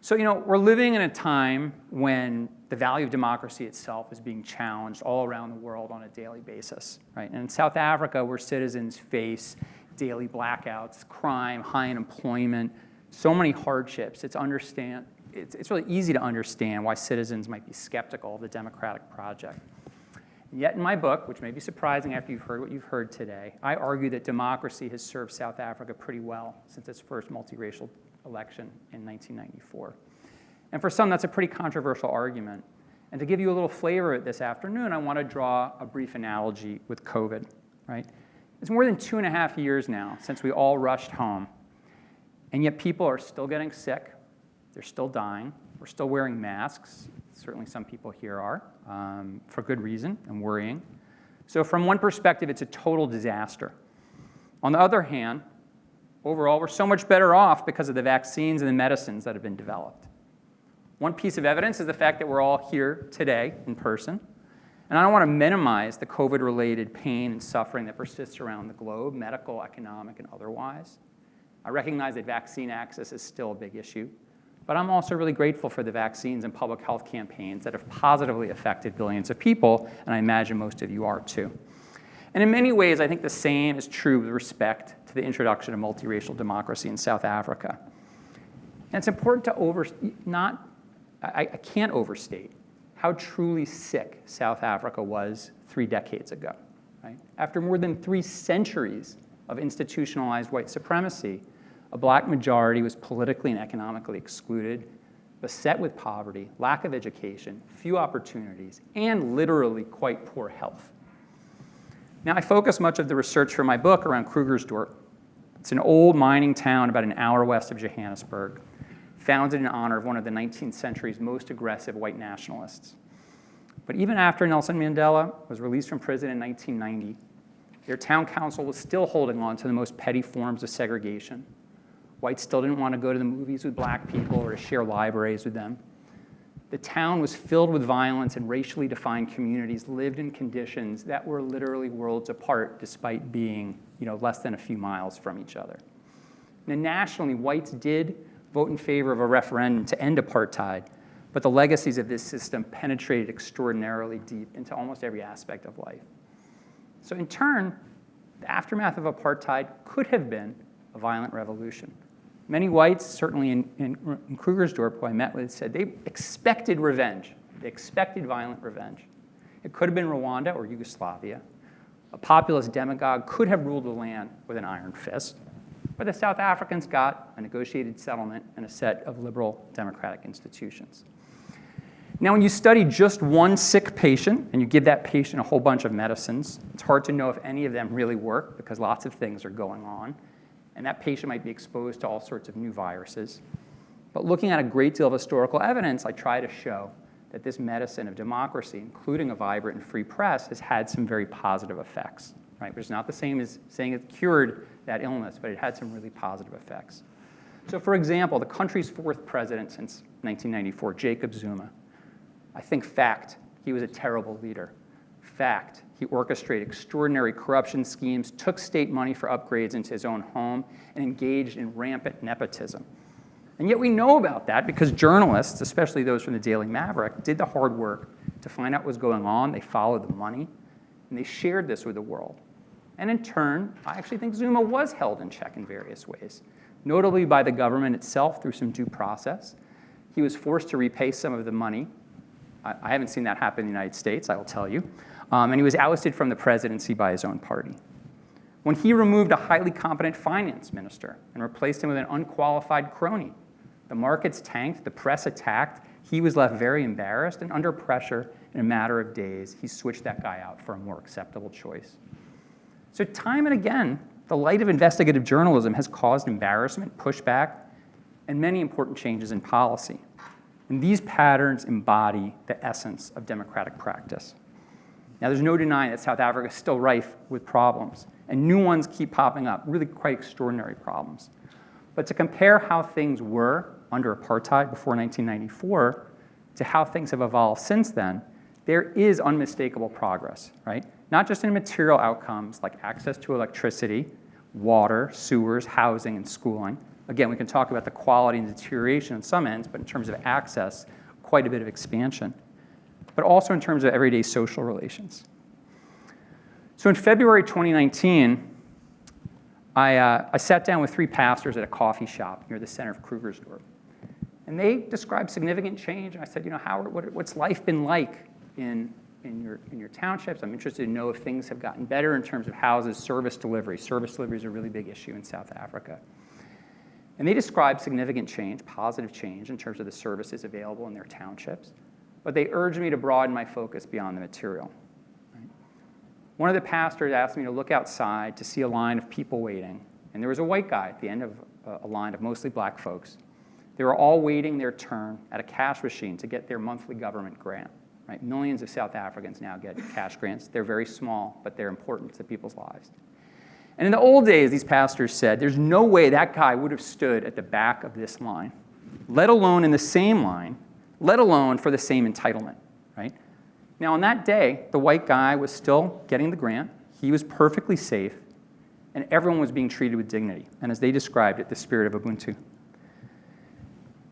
So, we're living in a time when the value of democracy itself is being challenged all around the world on a daily basis, right? And in South Africa, where citizens face daily blackouts, crime, high unemployment, so many hardships, it's really easy to understand why citizens might be skeptical of the democratic project. And yet in my book, which may be surprising after you've heard what you've heard today, I argue that democracy has served South Africa pretty well since its first multiracial election in 1994. And for some, that's a pretty controversial argument. And to give you a little flavor of it this afternoon, I want to draw a brief analogy with COVID, right? It's more than 2.5 years now since we all rushed home, and yet people are still getting sick, they're still dying, we're still wearing masks, certainly some people here are, for good reason and worrying. So from one perspective, it's a total disaster. On the other hand, overall, we're so much better off because of the vaccines and the medicines that have been developed. One piece of evidence is the fact that we're all here today in person. And I don't want to minimize the COVID-related pain and suffering that persists around the globe, medical, economic, and otherwise. I recognize that vaccine access is still a big issue. But I'm also really grateful for the vaccines and public health campaigns that have positively affected billions of people, and I imagine most of you are too. And in many ways, I think the same is true with respect to the introduction of multiracial democracy in South Africa. And it's important to I can't overstate how truly sick South Africa was 3 decades ago. Right? After more than 3 centuries of institutionalized white supremacy, a black majority was politically and economically excluded, beset with poverty, lack of education, few opportunities, and literally quite poor health. Now, I focus much of the research for my book around Krugersdorp. It's an old mining town about an hour west of Johannesburg, founded in honor of one of the 19th century's most aggressive white nationalists. But even after Nelson Mandela was released from prison in 1990, their town council was still holding on to the most petty forms of segregation. Whites still didn't want to go to the movies with black people or to share libraries with them. The town was filled with violence, and racially defined communities lived in conditions that were literally worlds apart despite being less than a few miles from each other. Now, nationally, whites did vote in favor of a referendum to end apartheid, but the legacies of this system penetrated extraordinarily deep into almost every aspect of life. So in turn, the aftermath of apartheid could have been a violent revolution. Many whites, certainly in Krugersdorp, who I met with, said they expected revenge. They expected violent revenge. It could have been Rwanda or Yugoslavia. A populist demagogue could have ruled the land with an iron fist. But the South Africans got a negotiated settlement and a set of liberal democratic institutions. Now, when you study just one sick patient and you give that patient a whole bunch of medicines, it's hard to know if any of them really work because lots of things are going on. And that patient might be exposed to all sorts of new viruses. But looking at a great deal of historical evidence, I try to show that this medicine of democracy, including a vibrant and free press, has had some very positive effects. Right? Which is not the same as saying it cured that illness, but it had some really positive effects. So for example, the country's 4th president since 1994, Jacob Zuma. I think fact, he was a terrible leader. Fact, he orchestrated extraordinary corruption schemes, took state money for upgrades into his own home, and engaged in rampant nepotism. And yet we know about that because journalists, especially those from the Daily Maverick, did the hard work to find out what was going on. They followed the money, and they shared this with the world. And in turn, I actually think Zuma was held in check in various ways, notably by the government itself through some due process. He was forced to repay some of the money. I haven't seen that happen in the United States, I will tell you. And he was ousted from the presidency by his own party. When he removed a highly competent finance minister and replaced him with an unqualified crony, the markets tanked, the press attacked, he was left very embarrassed, and under pressure, in a matter of days, he switched that guy out for a more acceptable choice. So time and again, the light of investigative journalism has caused embarrassment, pushback, and many important changes in policy. And these patterns embody the essence of democratic practice. Now, there's no denying that South Africa is still rife with problems, and new ones keep popping up, really quite extraordinary problems. But to compare how things were under apartheid before 1994 to how things have evolved since then, there is unmistakable progress, right? Not just in material outcomes like access to electricity, water, sewers, housing, and schooling. Again, we can talk about the quality and deterioration on some ends, but in terms of access, quite a bit of expansion. But also in terms of everyday social relations. So in February 2019, I sat down with 3 pastors at a coffee shop near the center of Krugersdorp. And they described significant change. And I said, Howard, what's life been like in your townships? I'm interested to know if things have gotten better in terms of houses, service delivery. Service delivery is a really big issue in South Africa. And they described significant change, positive change, in terms of the services available in their townships. but they urged me to broaden my focus beyond the material. Right? One of the pastors asked me to look outside to see a line of people waiting, and there was a white guy at the end of a line of mostly black folks. They were all waiting their turn at a cash machine to get their monthly government grant. Right? Millions of South Africans now get cash grants. They're very small, but they're important to people's lives. And in the old days, these pastors said, there's no way that guy would have stood at the back of this line, let alone in the same line, let alone for the same entitlement. Right? Now, on that day, the white guy was still getting the grant. He was perfectly safe, and everyone was being treated with dignity, and as they described it, the spirit of Ubuntu.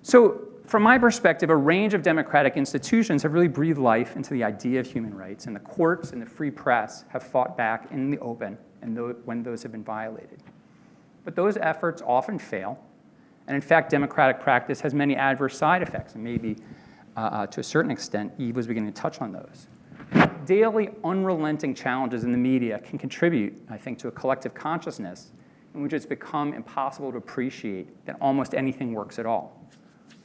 So from my perspective, a range of democratic institutions have really breathed life into the idea of human rights, and the courts and the free press have fought back in the open when those have been violated. But those efforts often fail, and in fact, democratic practice has many adverse side effects, and maybe to a certain extent, Eve was beginning to touch on those. Daily, unrelenting challenges in the media can contribute, I think, to a collective consciousness in which it's become impossible to appreciate that almost anything works at all.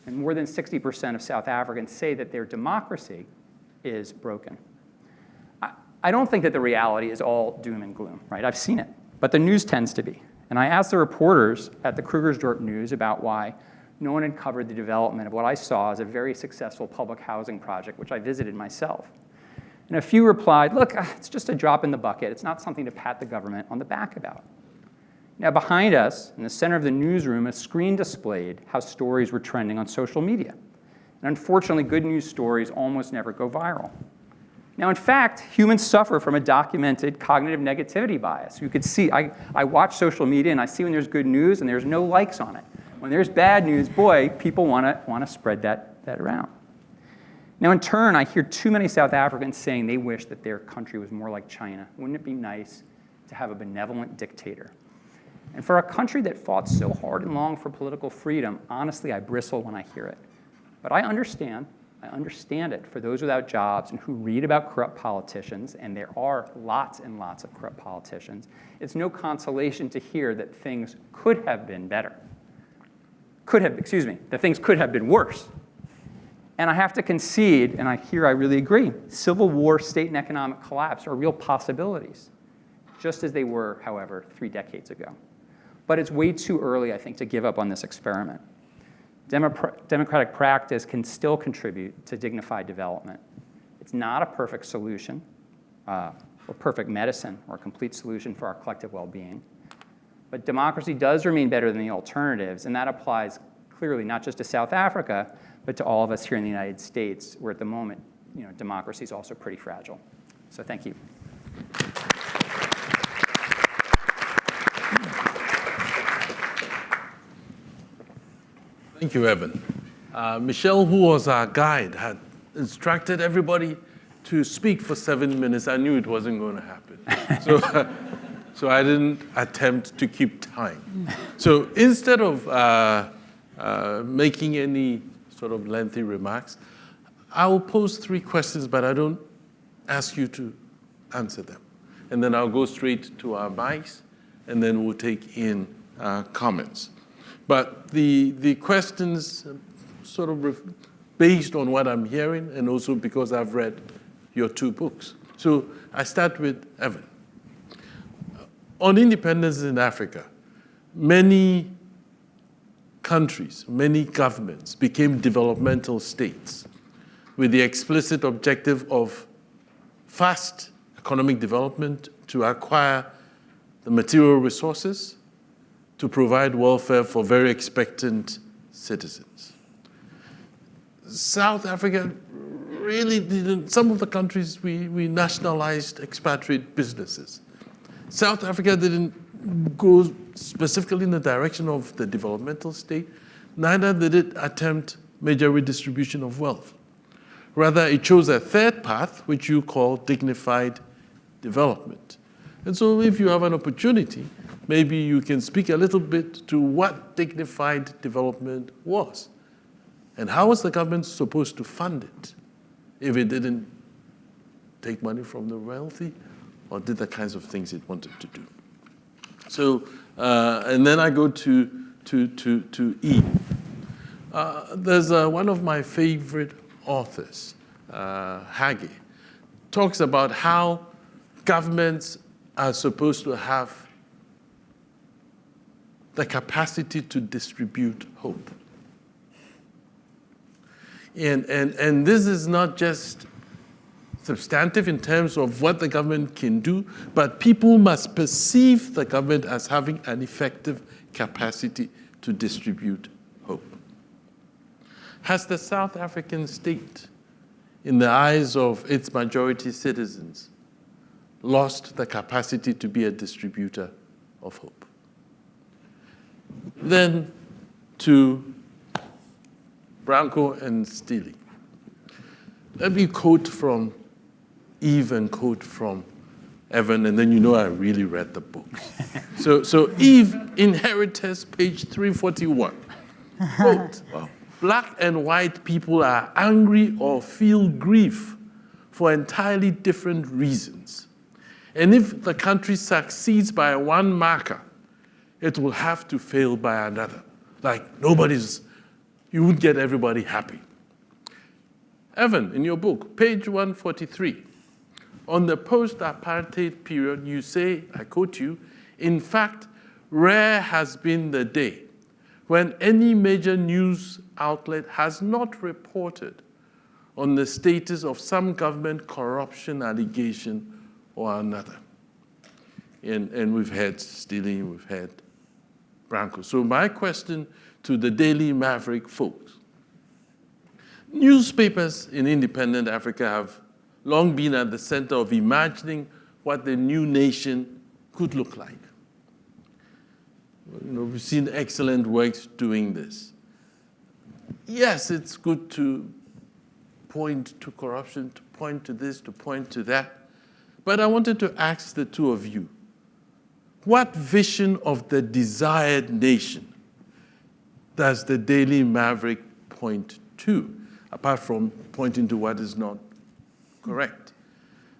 And more than 60% of South Africans say that their democracy is broken. I don't think that the reality is all doom and gloom, right? I've seen it, but the news tends to be. And I asked the reporters at the Krugersdorp News about why no one had covered the development of what I saw as a very successful public housing project, which I visited myself. And a few replied, look, it's just a drop in the bucket. It's not something to pat the government on the back about. Now, behind us, in the center of the newsroom, a screen displayed how stories were trending on social media. And unfortunately, good news stories almost never go viral. Now, in fact, humans suffer from a documented cognitive negativity bias. You could see, I watch social media and I see when there's good news and there's no likes on it. When there's bad news, boy, people want to spread that around. Now, in turn, I hear too many South Africans saying they wish that their country was more like China. Wouldn't it be nice to have a benevolent dictator? And for a country that fought so hard and long for political freedom, honestly, I bristle when I hear it. But I understand it for those without jobs and who read about corrupt politicians, and there are lots and lots of corrupt politicians. It's no consolation to hear that things could have been better. That things could have been worse. And I have to concede, and I really agree, civil war, state and economic collapse are real possibilities, just as they were, however, 3 decades ago. But it's way too early, I think, to give up on this experiment. Democratic practice can still contribute to dignified development. It's not a perfect solution, or perfect medicine, or a complete solution for our collective well-being. But democracy does remain better than the alternatives, and that applies clearly not just to South Africa, but to all of us here in the United States, where at the moment, democracy is also pretty fragile. So thank you. Thank you, Evan. Michelle, who was our guide, had instructed everybody to speak for 7 minutes. I knew it wasn't going to happen. So I didn't attempt to keep time. So instead of making any sort of lengthy remarks, I will pose 3 questions, but I don't ask you to answer them. And then I'll go straight to our mics, and then we'll take in comments. But the questions sort of based on what I'm hearing, and also because I've read your 2 books. So I start with Evan. On independence in Africa, many countries, many governments became developmental states with the explicit objective of fast economic development to acquire the material resources to provide welfare for very expectant citizens. South Africa really didn't, some of the countries we nationalized expatriate businesses. South Africa didn't go specifically in the direction of the developmental state, neither did it attempt major redistribution of wealth. Rather, it chose a third path, which you call dignified development. And so if you have an opportunity, maybe you can speak a little bit to what dignified development was. And how was the government supposed to fund it if it didn't take money from the wealthy or did the kinds of things it wanted to do? So, and then I go to E. There's one of my favorite authors, Hage, talks about how governments are supposed to have the capacity to distribute hope. And this is not just substantive in terms of what the government can do, but people must perceive the government as having an effective capacity to distribute hope. Has the South African state, in the eyes of its majority citizens, lost the capacity to be a distributor of hope? Then to Branko and Styli. Let me quote from Eve and quote from Evan, and then you know I really read the books. So Eve, Inheritors, page 341. Quote, black and white people are angry or feel grief for entirely different reasons. And if the country succeeds by one marker, it will have to fail by another. Like you would get everybody happy. Evan, in your book, page 143, on the post-apartheid period, you say, I quote you, in fact, rare has been the day when any major news outlet has not reported on the status of some government corruption allegation or another. And we've had Styli, we've had Branko. So my question to the Daily Maverick folks, newspapers in independent Africa have long been at the center of imagining what the new nation could look like. We've seen excellent works doing this. Yes, it's good to point to corruption, to point to this, to point to that. But I wanted to ask the two of you, what vision of the desired nation does the Daily Maverick point to, apart from pointing to what is not correct?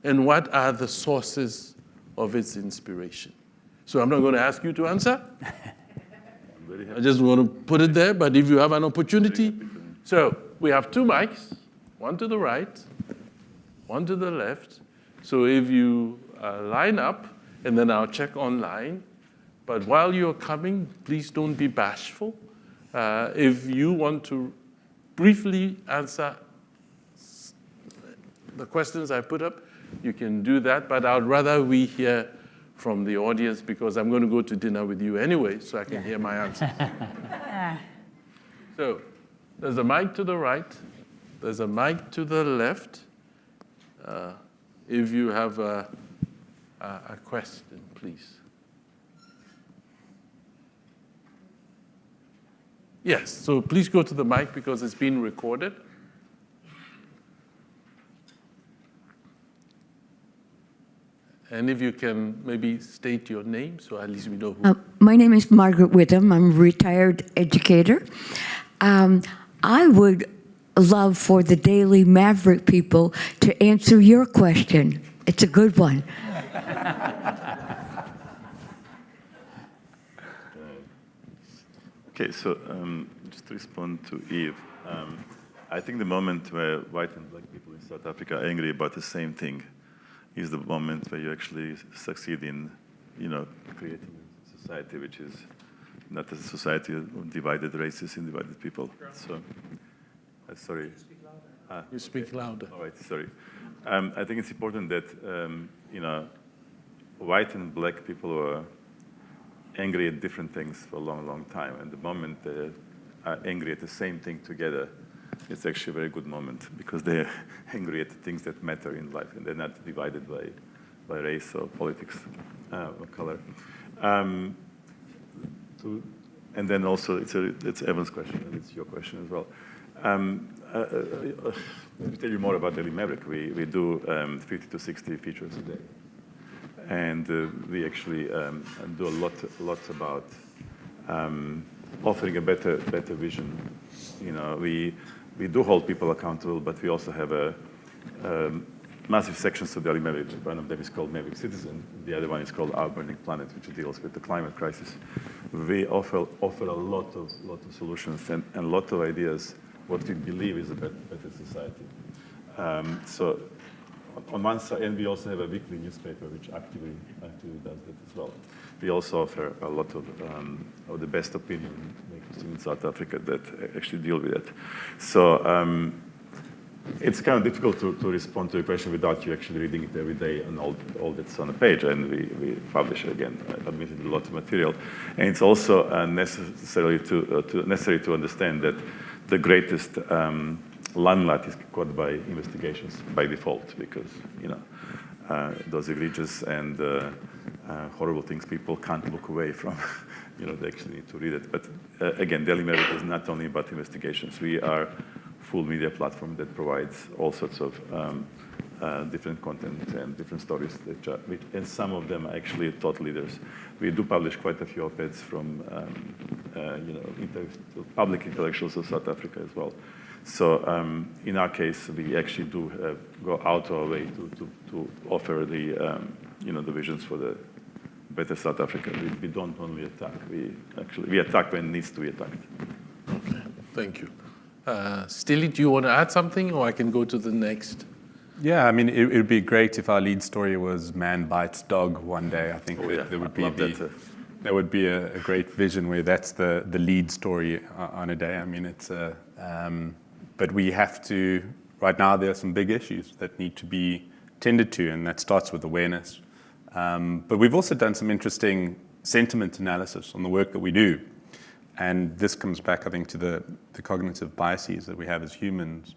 And what are the sources of its inspiration? So I'm not going to ask you to answer. I just want to put it there, but if you have an opportunity. So we have two mics, one to the right, one to the left. So if you line up, and then I'll check online. But while you're coming, please don't be bashful. If you want to briefly answer the questions I put up, you can do that. But I'd rather we hear from the audience because I'm going to go to dinner with you anyway, so I can hear my answer. So there's a mic to the right. There's a mic to the left. If you have a question, please. Yes, so please go to the mic because it's being recorded. And if you can maybe state your name so at least we know who. My name is Margaret Witham. I'm a retired educator. I would love for the Daily Maverick people to answer your question. It's a good one. Okay, so just to respond to Eve, I think the moment where white and black people in South Africa are angry about the same thing is the moment where you actually succeed in, creating a society which is not a society of divided races and divided people. So, sorry. You speak louder. All right, sorry. I think it's important that, white and black people were angry at different things for a long, long time. And the moment they are angry at the same thing together, it's actually a very good moment because they're angry at the things that matter in life and they're not divided by race or politics or color. And then also, it's Evan's question and it's your question as well. Let me tell you more about Daily Maverick. We do 50 to 60 features a day. And we actually do a lot about offering a better vision. We do hold people accountable, but we also have a massive sections of Daily Maverick. One of them is called Maverick Citizen. The other one is called Our Burning Planet, which deals with the climate crisis. We offer a lot of solutions and a lot of ideas what we believe is a better society. So on one side, and we also have a weekly newspaper which actively does that as well. We also offer a lot of the best opinion makers in South Africa that actually deal with it. So it's kind of difficult to respond to a question without you actually reading it every day and all that's on the page. And we publish, again, admitted a lot of material. And it's also necessary to understand that the greatest limelight is caught by investigations by default, because those egregious and horrible things people can't look away from. They actually need to read it. But again, Daily Maverick is not only about investigations. We are full media platform that provides all sorts of different content and different stories, and some of them are actually thought leaders. We do publish quite a few op-eds from public intellectuals of South Africa as well. So in our case, we actually do go out of our way to offer the visions for the better South Africa. We don't only attack. We attack when it needs to be attacked. Okay, thank you. Styli, do you want to add something, or I can go to the next? Yeah, I mean, it would be great if our lead story was man bites dog one day. I think there would be a great vision where that's the lead story on a day. I mean, but we have to, right now there are some big issues that need to be tended to, and that starts with awareness. But we've also done some interesting sentiment analysis on the work that we do. And this comes back, I think, to the cognitive biases that we have as humans,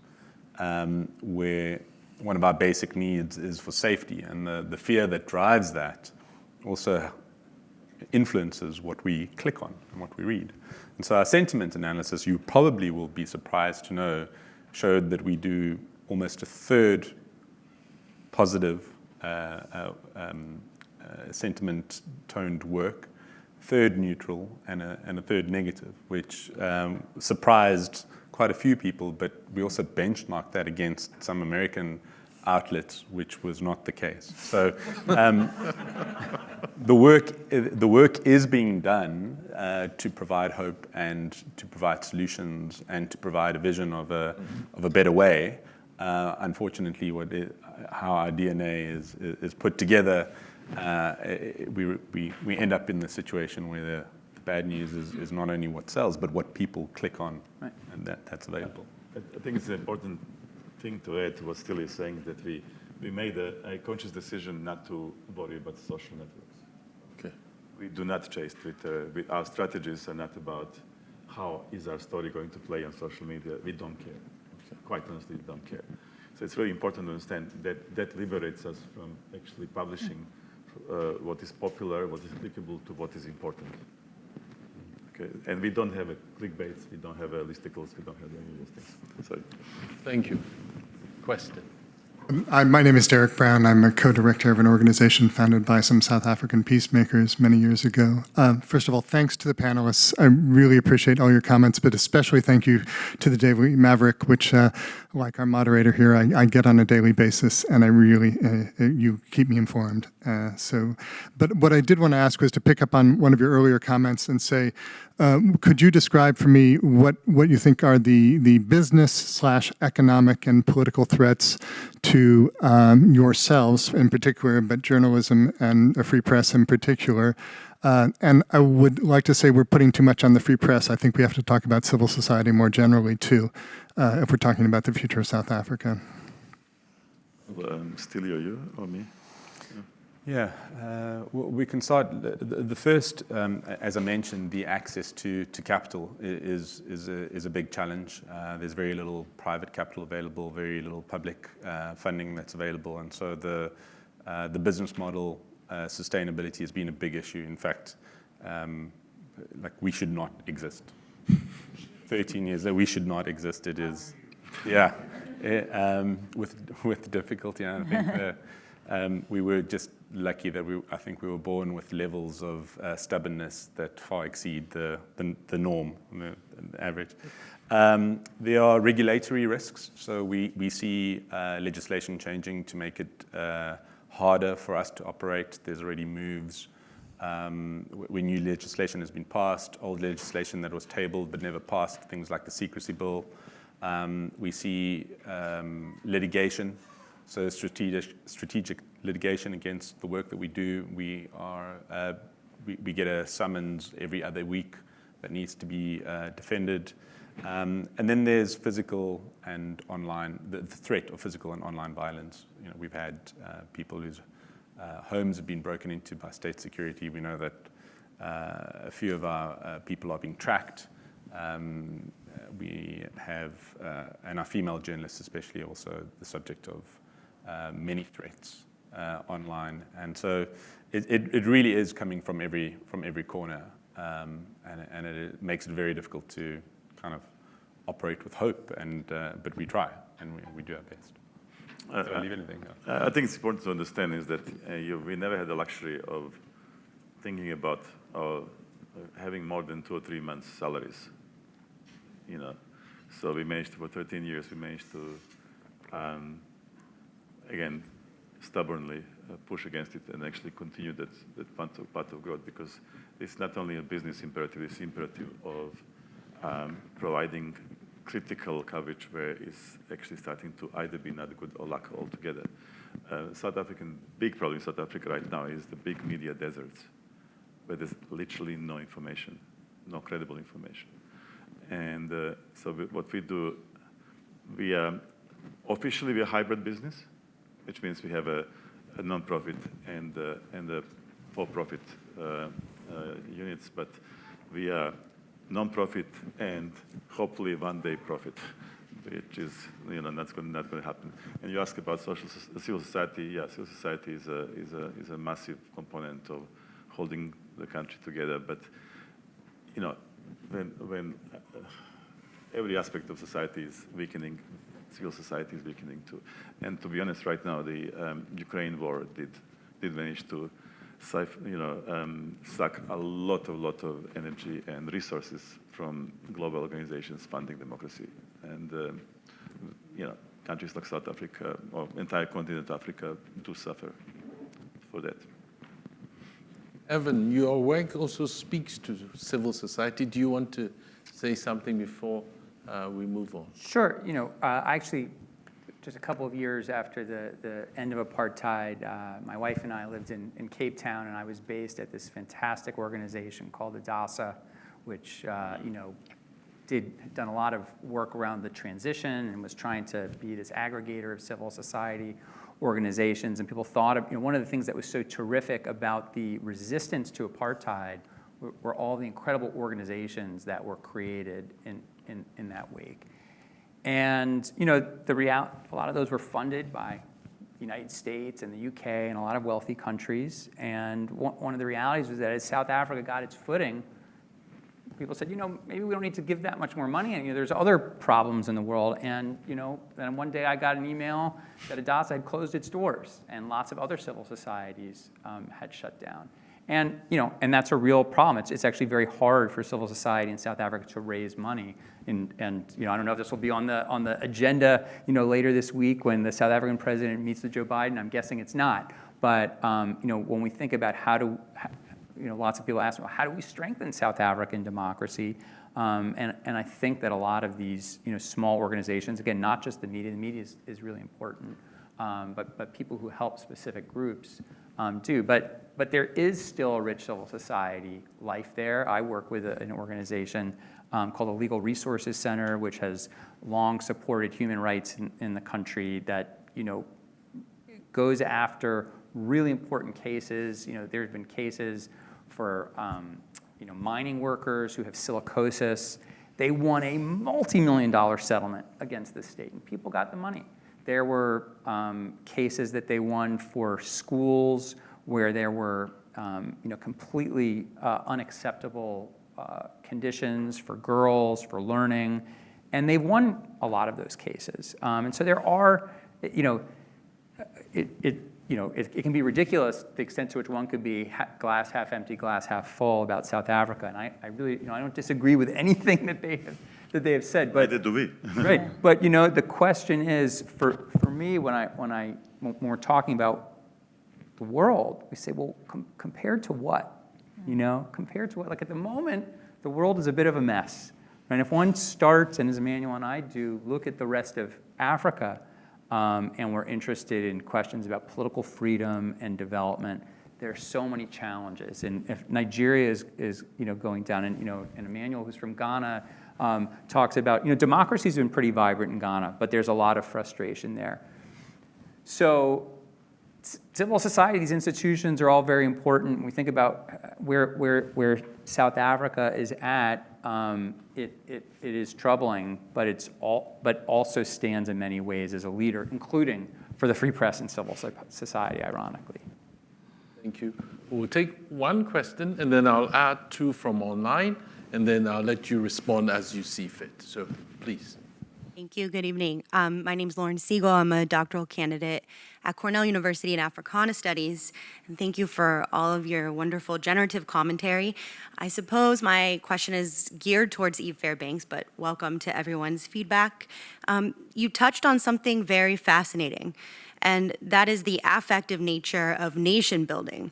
where one of our basic needs is for safety. And the fear that drives that also influences what we click on and what we read. And so our sentiment analysis, you probably will be surprised to know, showed that we do almost a third positive sentiment-toned work, third neutral, and a third negative, which surprised quite a few people, but we also benchmarked that against some American outlets, which was not the case. So the work is being done to provide hope and to provide solutions and to provide a vision of a better way. Unfortunately, how our DNA is put together, we end up in the situation where the bad news is not only what sells, but what people click on, right, and that's available. I think it's an important thing to add to what Styli is saying, that we made a conscious decision not to worry about social networks. Okay. We do not chase Twitter. Our strategies are not about how is our story going to play on social media. We don't care. Okay. Quite honestly, we don't care. So it's really important to understand that liberates us from actually publishing what is popular, what is applicable to what is important. Okay. And we don't have a clickbaits, we don't have a listicles, we don't have any of those things. Sorry. Thank you. Question. My name is Derek Brown. I'm a co-director of an organization founded by some South African peacemakers many years ago. First of all, thanks to the panelists. I really appreciate all your comments, but especially thank you to the Daily Maverick, which, like our moderator here, I get on a daily basis, and I really, you keep me informed. But what I did want to ask was to pick up on one of your earlier comments and say, could you describe for me what you think are the business/economic and political threats to yourselves in particular, but journalism and a free press in particular? And I would like to say we're putting too much on the free press. I think we have to talk about civil society more generally too, if we're talking about the future of South Africa. Styli, or you or me? Yeah, we can start. The first, as I mentioned, the access to capital is a big challenge. There's very little private capital available, very little public funding that's available, and so the business model sustainability has been a big issue. In fact, like we should not exist. 13 years that we should not exist. It is, yeah, with difficulty. And I think we were just lucky that I think we were born with levels of stubbornness that far exceed the norm, the average. There are regulatory risks, so we see legislation changing to make it harder for us to operate. There's already moves when new legislation has been passed, old legislation that was tabled but never passed, things like the secrecy bill. We see litigation, so strategic litigation against the work that we do. We get a summons every other week that needs to be defended. And then there's physical and online, the threat of physical and online violence. We've had people whose homes have been broken into by state security. We know that a few of our people are being tracked. We have, and our female journalists especially, also the subject of many threats online. And so it really is coming from every corner, and it makes it very difficult to kind of operate with hope. But we try, and we do our best. Did I leave anything else? I think it's important to understand is that we never had the luxury of thinking about having more than 2 or 3 months' salaries. So we managed for 13 years. We managed to, again, stubbornly push against it and actually continue that path of growth, because it's not only a business imperative; it's imperative of providing critical coverage where it's actually starting to either be not good or lack altogether. Big problem in South Africa right now is the big media deserts, where there's literally no information, no credible information. And so what we do, officially we're a hybrid business, which means we have a non-profit and a for-profit units, but we are non-profit and hopefully one day profit, which is not going to happen. And you ask about civil society. Yeah, civil society is a massive component of holding the country together. But when every aspect of society is weakening, civil society is weakening too. And to be honest, right now the Ukraine war did manage to suck a lot of energy and resources from global organizations funding democracy. And countries like South Africa or entire continent Africa do suffer for that. Evan, your work also speaks to civil society. Do you want to say something before we move on? Sure. Actually, just a couple of years after the end of apartheid, my wife and I lived in Cape Town, and I was based at this fantastic organization called Adasa, which had done a lot of work around the transition and was trying to be this aggregator of civil society organizations. And people thought one of the things that was so terrific about the resistance to apartheid were all the incredible organizations that were created in that wake. And a lot of those were funded by the United States and the UK and a lot of wealthy countries. And one of the realities was that as South Africa got its footing, people said, maybe we don't need to give that much more money. And there's other problems in the world. And then one day I got an email that Adasa had closed its doors, and lots of other civil societies had shut down. And and that's a real problem. It's actually very hard for civil society in South Africa to raise money. And I don't know if this will be on the agenda later this week when the South African president meets with Joe Biden. I'm guessing it's not. But when we think about lots of people ask, well, how do we strengthen South African democracy? And I think that a lot of these small organizations, again, not just the media is really important, but people who help specific groups do. But there is still a rich civil society life there. I work with an organization called the Legal Resources Center, which has long supported human rights in the country that goes after really important cases. There have been cases for mining workers who have silicosis. They won a multi-million-dollar settlement against the state, and people got the money. There were cases that they won for schools where there were completely unacceptable conditions for girls, for learning, and they've won a lot of those cases. And so there are, it can be ridiculous the extent to which one could be glass half empty, glass half full about South Africa. And I really, I don't disagree with anything that they have said. But neither do we. Right. But the question is, for me, when we're talking about the world, we say, well, compared to what? Compared to what? Like at the moment, the world is a bit of a mess. And if one starts, and as Emmanuel and I do, look at the rest of Africa, and we're interested in questions about political freedom and development, there are so many challenges. And if Nigeria is going down, and Emmanuel, who's from Ghana, talks about, democracy's been pretty vibrant in Ghana, but there's a lot of frustration there. So civil society, these institutions are all very important. When we think about where South Africa is at, it is troubling, but also stands in many ways as a leader, including for the free press and civil society, ironically. Thank you. We'll take one question, and then I'll add two from online, and then I'll let you respond as you see fit. So please. Thank you. Good evening. My name is Lauren Siegel. I'm a doctoral candidate at Cornell University in Africana Studies. And thank you for all of your wonderful generative commentary. I suppose my question is geared towards Eve Fairbanks, but welcome to everyone's feedback. You touched on something very fascinating, and that is the affective nature of nation building,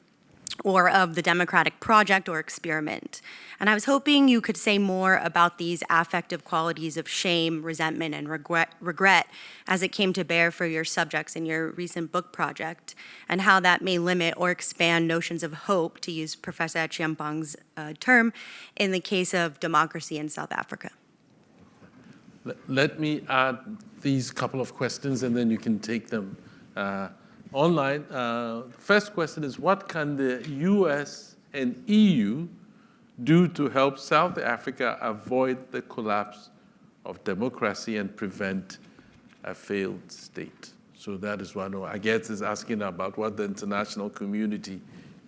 or of the democratic project or experiment. And I was hoping you could say more about these affective qualities of shame, resentment, and regret as it came to bear for your subjects in your recent book project, and how that may limit or expand notions of hope, to use Professor Akyeampong's term, in the case of democracy in South Africa. Let me add these couple of questions, and then you can take them online. First question is, what can the US and EU do to help South Africa avoid the collapse of democracy and prevent a failed state? So that is one. I guess is asking about what the international community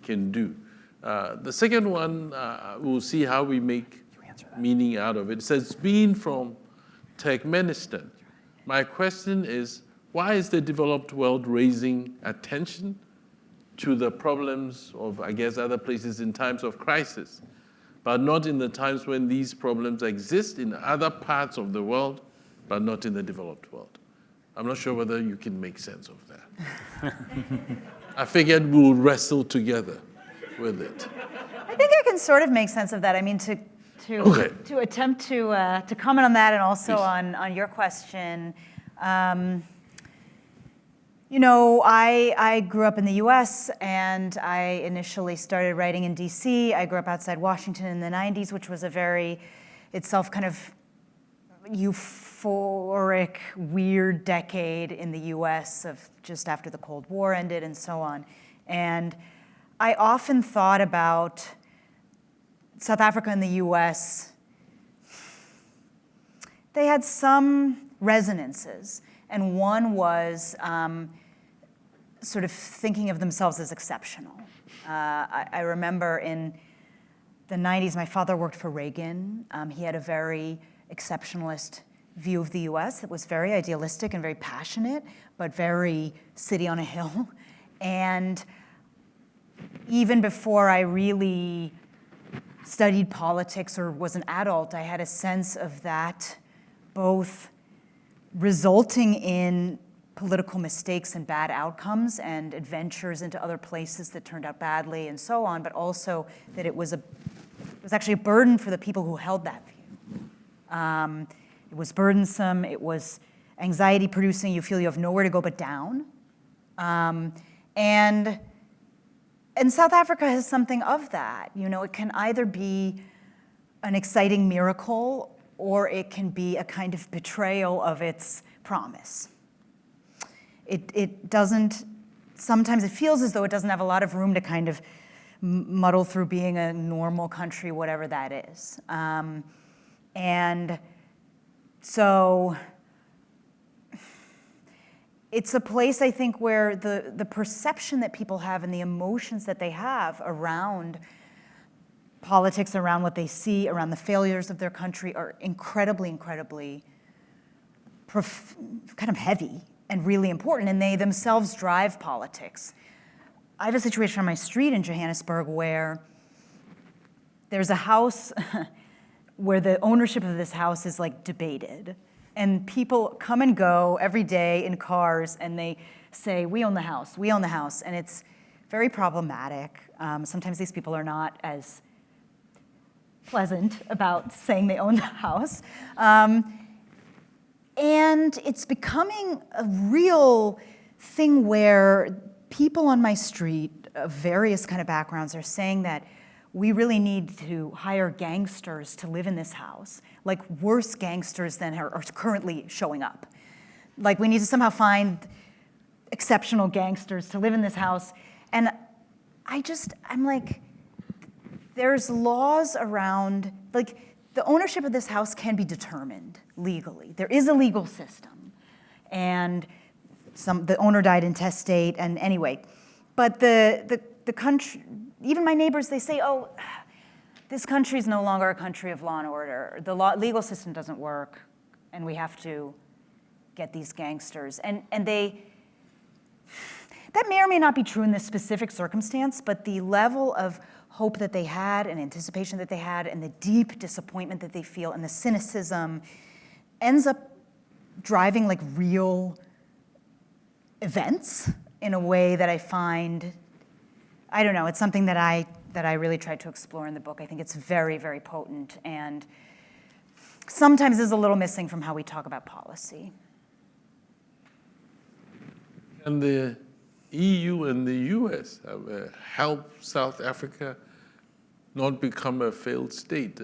can do. The second one, we'll see how we make meaning out of it. It says, being from Turkmenistan, my question is, why is the developed world raising attention to the problems of, I guess, other places in times of crisis, but not in the times when these problems exist in other parts of the world, but not in the developed world? I'm not sure whether you can make sense of that. I figured we'll wrestle together with it. I think I can sort of make sense of that. I mean, to attempt to comment on that, and also on your question. I grew up in the US, and I initially started writing in DC. I grew up outside Washington in the 90s, which was a very itself kind of euphoric, weird decade in the US of just after the Cold War ended and so on. And I often thought about South Africa and the US. They had some resonances, and one was sort of thinking of themselves as exceptional. I remember in the 90s, my father worked for Reagan. He had a very exceptionalist view of the US that was very idealistic and very passionate, but very city on a hill. And even before I really studied politics or was an adult, I had a sense of that both resulting in political mistakes and bad outcomes and adventures into other places that turned out badly and so on, but also that it was actually a burden for the people who held that view. It was burdensome, it was anxiety producing, you feel you have nowhere to go but down. And South Africa has something of that. It can either be an exciting miracle, or it can be a kind of betrayal of its promise. It doesn't, sometimes it feels as though it doesn't have a lot of room to kind of muddle through being a normal country, whatever that is. And so it's a place, I think, where the perception that people have and the emotions that they have around politics, around what they see, around the failures of their country are incredibly, incredibly kind of heavy and really important, and they themselves drive politics. I have a situation on my street in Johannesburg where there's a house where the ownership of this house is like debated. And people come and go every day in cars, and they say, we own the house, we own the house. And it's very problematic. Sometimes these people are not as pleasant about saying they own the house. And it's becoming a real thing where people on my street of various kind of backgrounds are saying that we really need to hire gangsters to live in this house, like worse gangsters than are currently showing up. Like we need to somehow find exceptional gangsters to live in this house. And I'm like, there's laws around, like the ownership of this house can be determined legally. There is a legal system. And the owner died intestate, and anyway. But the country, even my neighbors, they say, oh, this country is no longer a country of law and order. The legal system doesn't work, and we have to get these gangsters. And that may or may not be true in this specific circumstance, but the level of hope that they had and anticipation that they had and the deep disappointment that they feel and the cynicism ends up driving like real events in a way that I find, I don't know, it's something that I really tried to explore in the book. I think it's very, very potent and sometimes is a little missing from how we talk about policy. And the EU and the US have helped South Africa not become a failed state.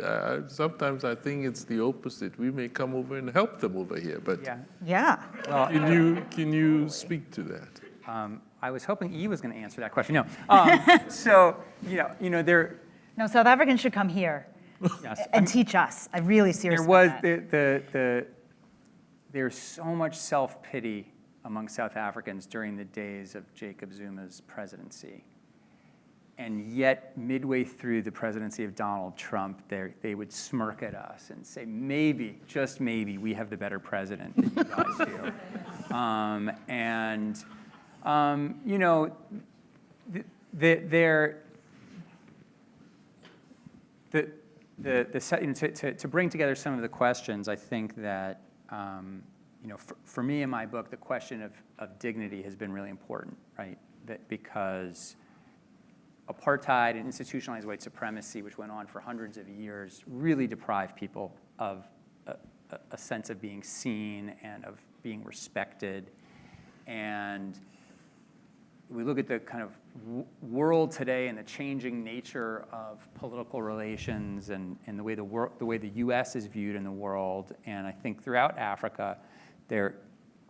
Sometimes I think it's the opposite. We may come over and help them over here, but Yeah. Well, can you speak to that? I was hoping Eve was going to answer that question. No. So, there. No, South Africans should come here Yes, and teach us. I really seriously. There's so much self-pity among South Africans during the days of Jacob Zuma's presidency. And yet, midway through the presidency of Donald Trump, they would smirk at us and say, maybe, just maybe, we have the better president than you guys do. To bring together some of the questions, I think that, for me in my book, the question of dignity has been really important, right? Because apartheid and institutionalized white supremacy, which went on for hundreds of years, really deprived people of a sense of being seen and of being respected. And we look at the kind of world today and the changing nature of political relations and the way the U.S. is viewed in the world. And I think throughout Africa, there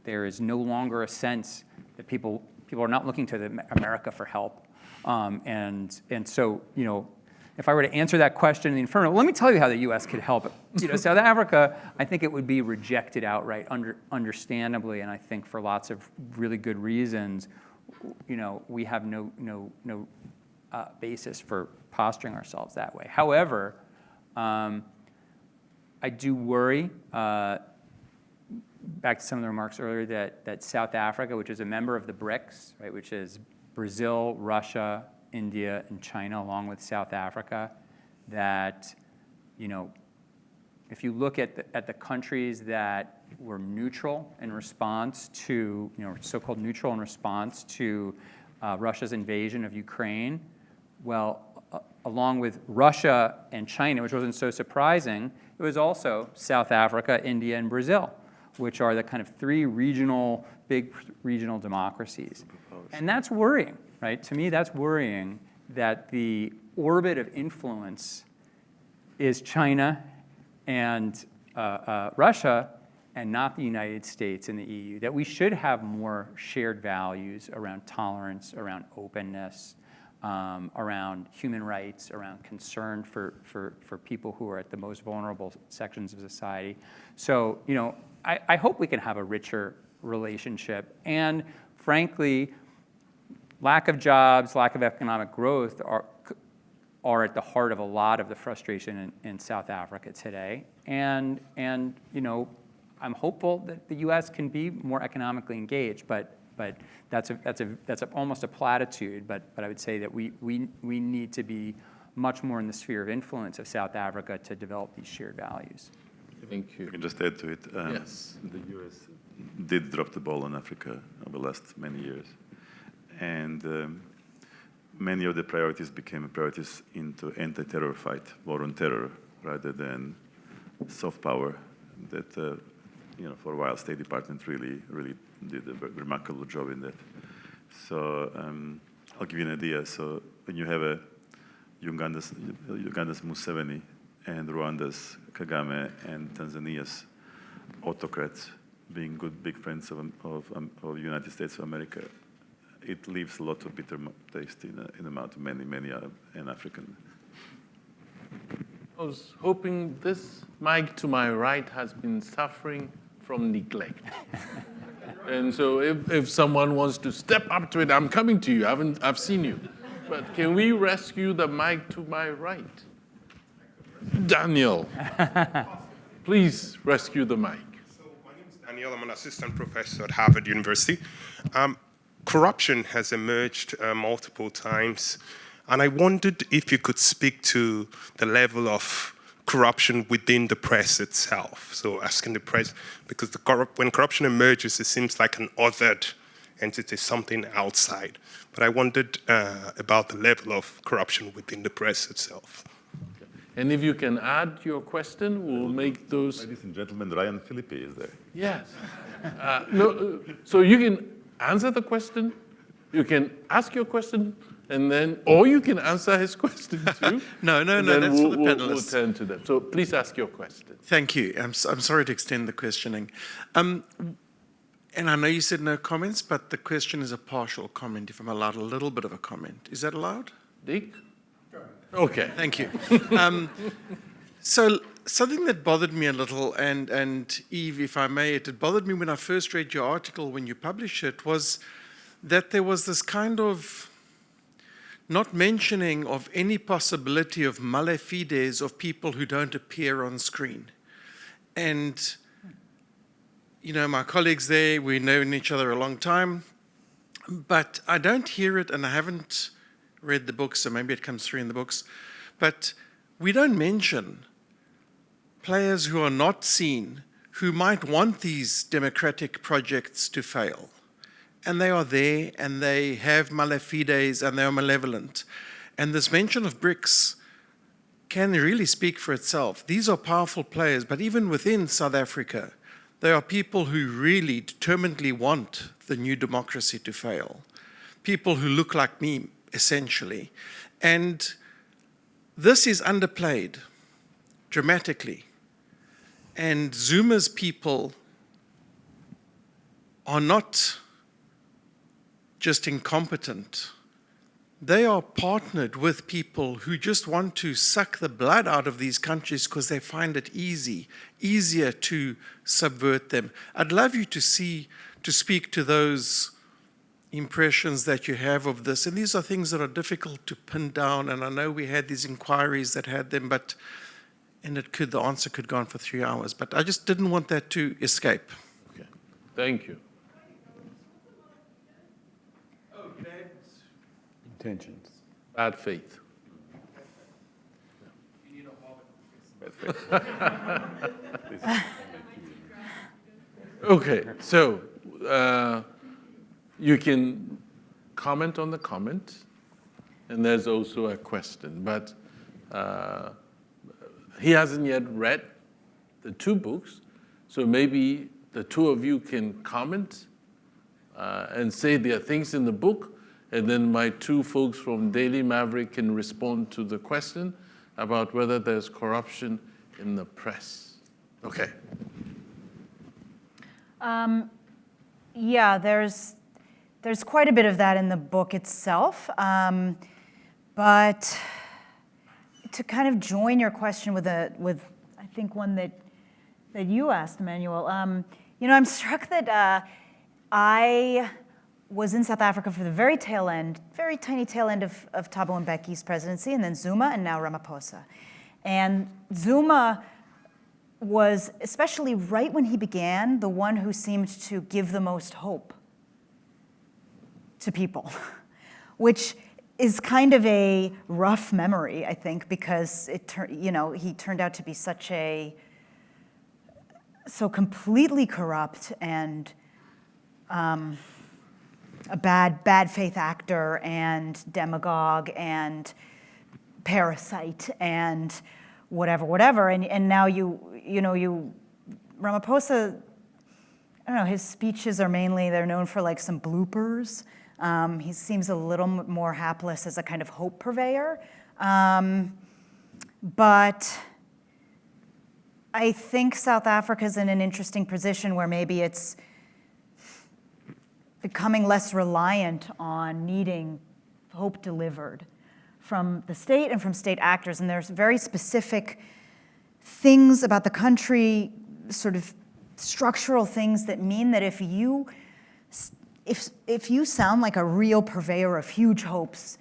is no longer a sense that people are not looking to America for help. And so, if I were to answer that question in the Inferno, let me tell you how the U.S. could help. South Africa, I think it would be rejected outright, understandably, and I think for lots of really good reasons. We have no basis for posturing ourselves that way. However, I do worry. Back to some of the remarks earlier that South Africa, which is a member of the BRICS, right, which is Brazil, Russia, India, and China, along with South Africa, that, if you look at the countries that were neutral in response to, so-called neutral in response to Russia's invasion of Ukraine, well, along with Russia and China, which wasn't so surprising, it was also South Africa, India, and Brazil, which are the kind of big regional democracies. And that's worrying, right? To me, that's worrying that the orbit of influence is China and Russia and not the United States and the EU, that we should have more shared values around tolerance, around openness, around human rights, around concern for people who are at the most vulnerable sections of society. So, I hope we can have a richer relationship. And frankly, lack of jobs, lack of economic growth are at the heart of a lot of the frustration in South Africa today. And I'm hopeful that the U.S. can be more economically engaged, but that's almost a platitude. But I would say that we need to be much more in the sphere of influence of South Africa to develop these shared values. Thank you. I can just add to it. Yes. The U.S. did drop the ball on Africa over the last many years. And many of the priorities became priorities into anti-terror fight, war on terror, rather than soft power that, for a while, State Department really did a remarkable job in that. So I'll give you an idea. So when you have Uganda's Museveni and Rwanda's Kagame and Tanzania's autocrats being good big friends of the United States of America, it leaves a lot of bitter taste in the mouth of many Arab and African. I was hoping this mic to my right has been suffering from neglect. And so if someone wants to step up to it, I'm coming to you. I've seen you. But can we rescue the mic to my right? Daniel, please rescue the mic. So my name is Daniel. I'm an assistant professor at Harvard University. Corruption has emerged multiple times, and I wondered if you could speak to the level of corruption within the press itself. So asking the press, because when corruption emerges, it seems like an othered entity, something outside. But I wondered about the level of corruption within the press itself. And if you can add your question, we'll make those. Ladies and gentlemen, Ryan Philippi is there. Yes. So you can answer the question, you can ask your question, and then, or you can answer his question too. No, that's for the panelists. We'll turn to them. So please ask your question. Thank you. I'm sorry to extend the questioning. And I know you said no comments, but the question is a partial comment, if I'm allowed a little bit of a comment. Is that allowed? Dick? Okay. Thank you. So something that bothered me a little, and Eve, if I may, it bothered me when I first read your article when you published it, was that there was this kind of not mentioning of any possibility of malefides, of people who don't appear on screen. And, my colleagues there, we've known each other a long time, but I don't hear it, and I haven't read the books, so maybe it comes through in the books, but we don't mention players who are not seen, who might want these democratic projects to fail. And they are there, and they have malefides, and they are malevolent. And this mention of BRICS can really speak for itself. These are powerful players, but even within South Africa, there are people who really determinedly want the new democracy to fail. People who look like me, essentially. And this is underplayed dramatically. And Zuma's people are not just incompetent. They are partnered with people who just want to suck the blood out of these countries because they find it easier to subvert them. I'd love you to speak to those impressions that you have of this. And these are things that are difficult to pin down. And I know we had these inquiries that had them, the answer could go on for 3 hours. But I just didn't want that to escape. Okay. Thank you. Intentions. Bad faith. Okay, so you can comment on the comment, and there's also a question, but he hasn't yet read the 2 books, so maybe the 2 of you can comment and say there are things in the book, and then my 2 folks from Daily Maverick can respond to the question about whether there's corruption in the press. Okay. Yeah, there's quite a bit of that in the book itself, but to kind of join your question with I think one that you asked, Emmanuel. I'm struck that I was in South Africa for the very tiny tail end of Thabo Mbeki's presidency, and then Zuma, and now Ramaphosa. And Zuma was, especially right when he began, the one who seemed to give the most hope to people, which is kind of a rough memory, I think, because he turned out to be so completely corrupt and a bad faith actor and demagogue and parasite and whatever. And now Ramaphosa, I don't know, his speeches are they're known for like some bloopers. He seems a little more hapless as a kind of hope purveyor. But I think South Africa's in an interesting position where maybe it's becoming less reliant on needing hope delivered from the state and from state actors. And there's very specific things about the country, sort of structural things that mean that if you sound like a real purveyor of huge hopes,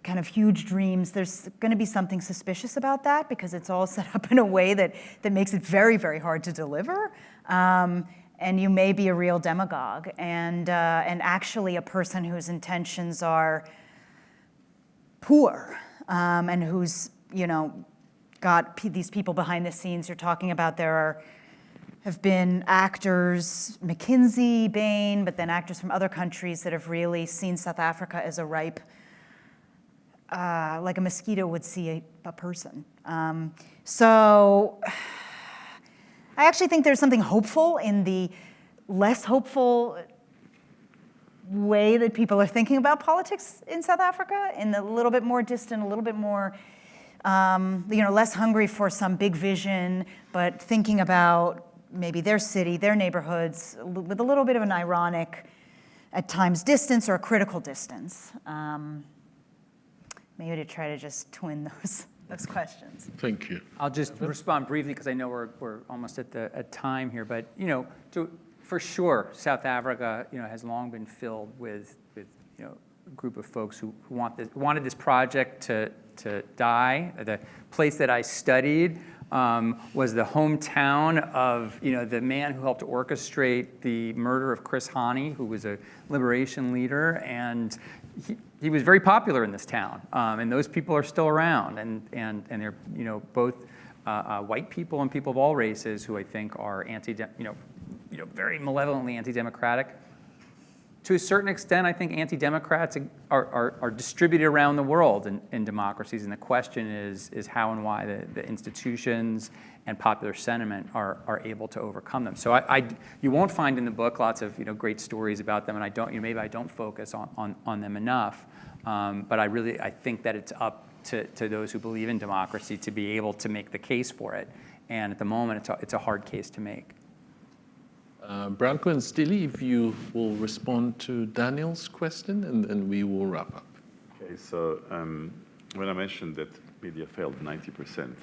kind of huge dreams, there's going to be something suspicious about that because it's all set up in a way that makes it very, very hard to deliver. And you may be a real demagogue and actually a person whose intentions are poor and who's, got these people behind the scenes you're talking about. There have been actors, McKinsey, Bain, but then actors from other countries that have really seen South Africa as a ripe, like a mosquito would see a person. So I actually think there's something hopeful in the less hopeful way that people are thinking about politics in South Africa, in a little bit more distant, a little bit more, less hungry for some big vision, but thinking about maybe their city, their neighborhoods, with a little bit of an ironic, at times, distance or a critical distance. Maybe to try to just twin those questions. Thank you. I'll just respond briefly because I know we're almost at time here, but for sure, South Africa has long been filled with a group of folks who wanted this project to die. The place that I studied was the hometown of the man who helped orchestrate the murder of Chris Hani, who was a liberation leader, and he was very popular in this town, and those people are still around, and they're both white people and people of all races who I think are very malevolently anti-democratic. To a certain extent, I think anti-democrats are distributed around the world in democracies, and the question is how and why the institutions and popular sentiment are able to overcome them. So you won't find in the book lots of great stories about them, and maybe I don't focus on them enough. But I think that it's up to those who believe in democracy to be able to make the case for it. And at the moment, it's a hard case to make. Branko and Styli, if you will respond to Daniel's question, and then we will wrap up. Okay, so when I mentioned that media failed 90%,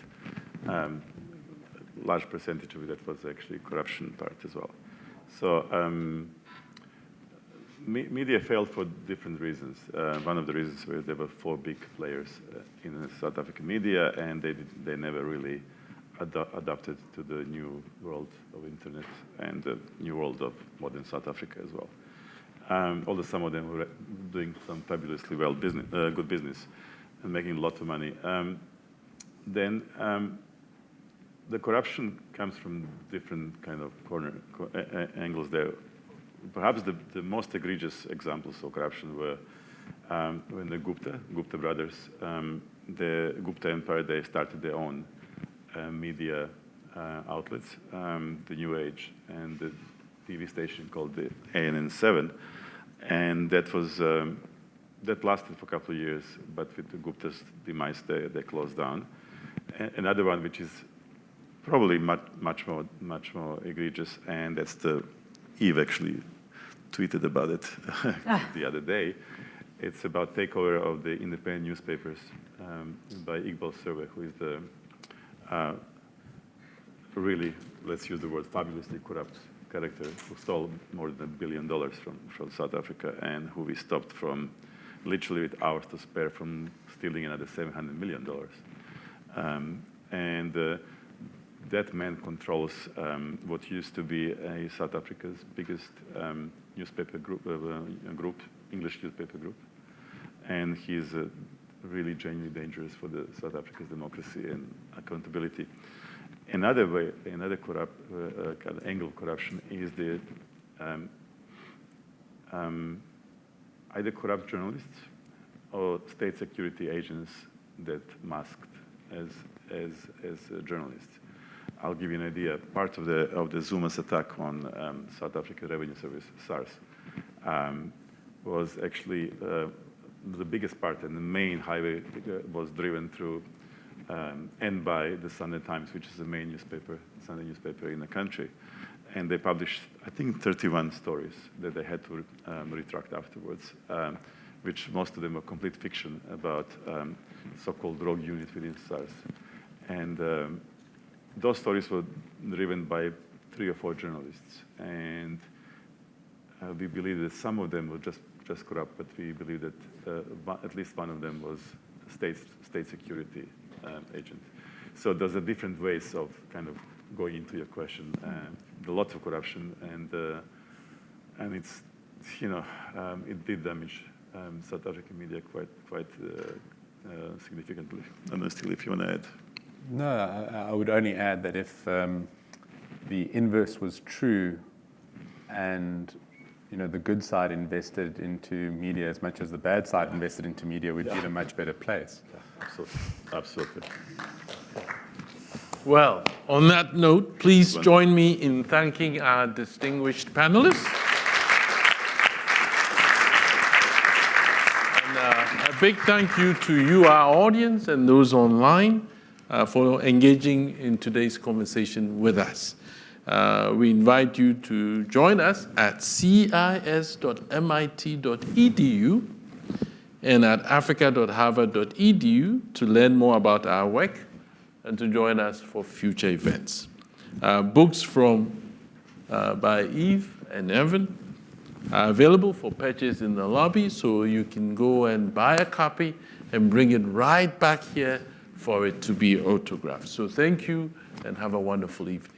large percentage of that was actually corruption part as well. So media failed for different reasons. One of the reasons was there were 4 big players in the South African media, and they never really adapted to the new world of internet and the new world of modern South Africa as well. Although some of them were doing some fabulously good business and making a lot of money. Then the corruption comes from different kind of angles there. Perhaps the most egregious examples of corruption were when the Gupta brothers, the Gupta Empire, they started their own media outlets, the New Age, and the TV station called the ANN7, and that lasted for a couple of years. But with the Gupta's demise, they closed down. Another one, which is probably much more egregious, and that's Eve actually tweeted about it the other day. It's about takeover of the independent newspapers by Iqbal Surwe, who is the really, let's use the word, fabulously corrupt character who stole more than $1 billion from South Africa, and who we stopped from, literally with hours to spare, from stealing another $700 million. That man controls what used to be South Africa's biggest newspaper group, English newspaper group, and he's really genuinely dangerous for the South Africa's democracy and accountability. Another kind of angle of corruption is the either corrupt journalists or state security agents that masked as journalists. I'll give you an idea. Part of the Zuma's attack on South Africa Revenue Service, SARS, was actually the biggest part, and the main highway was driven through and by the Sunday Times, which is the main newspaper, Sunday newspaper in the country. And they published, I think, 31 stories that they had to retract afterwards, which most of them were complete fiction about so-called rogue unit within SARS. And those stories were driven by 3 or 4 journalists. And we believe that some of them were just corrupt, but we believe that at least one of them was a state security agent. So there's a different ways of kind of going into your question. A lot of corruption, and it's, it did damage South African media quite significantly. I don't know, Styli, if you want to add. No, I would only add that if the inverse was true, and the good side invested into media as much as the bad side invested into media, we'd be in a much better place. Absolutely. Well, on that note, please join me in thanking our distinguished panelists. And a big thank you to you, our audience, and those online for engaging in today's conversation with us. We invite you to join us at cis.mit.edu and at africa.harvard.edu to learn more about our work and to join us for future events. Books by Eve and Evan are available for purchase in the lobby, so you can go and buy a copy and bring it right back here for it to be autographed. So thank you and have a wonderful evening.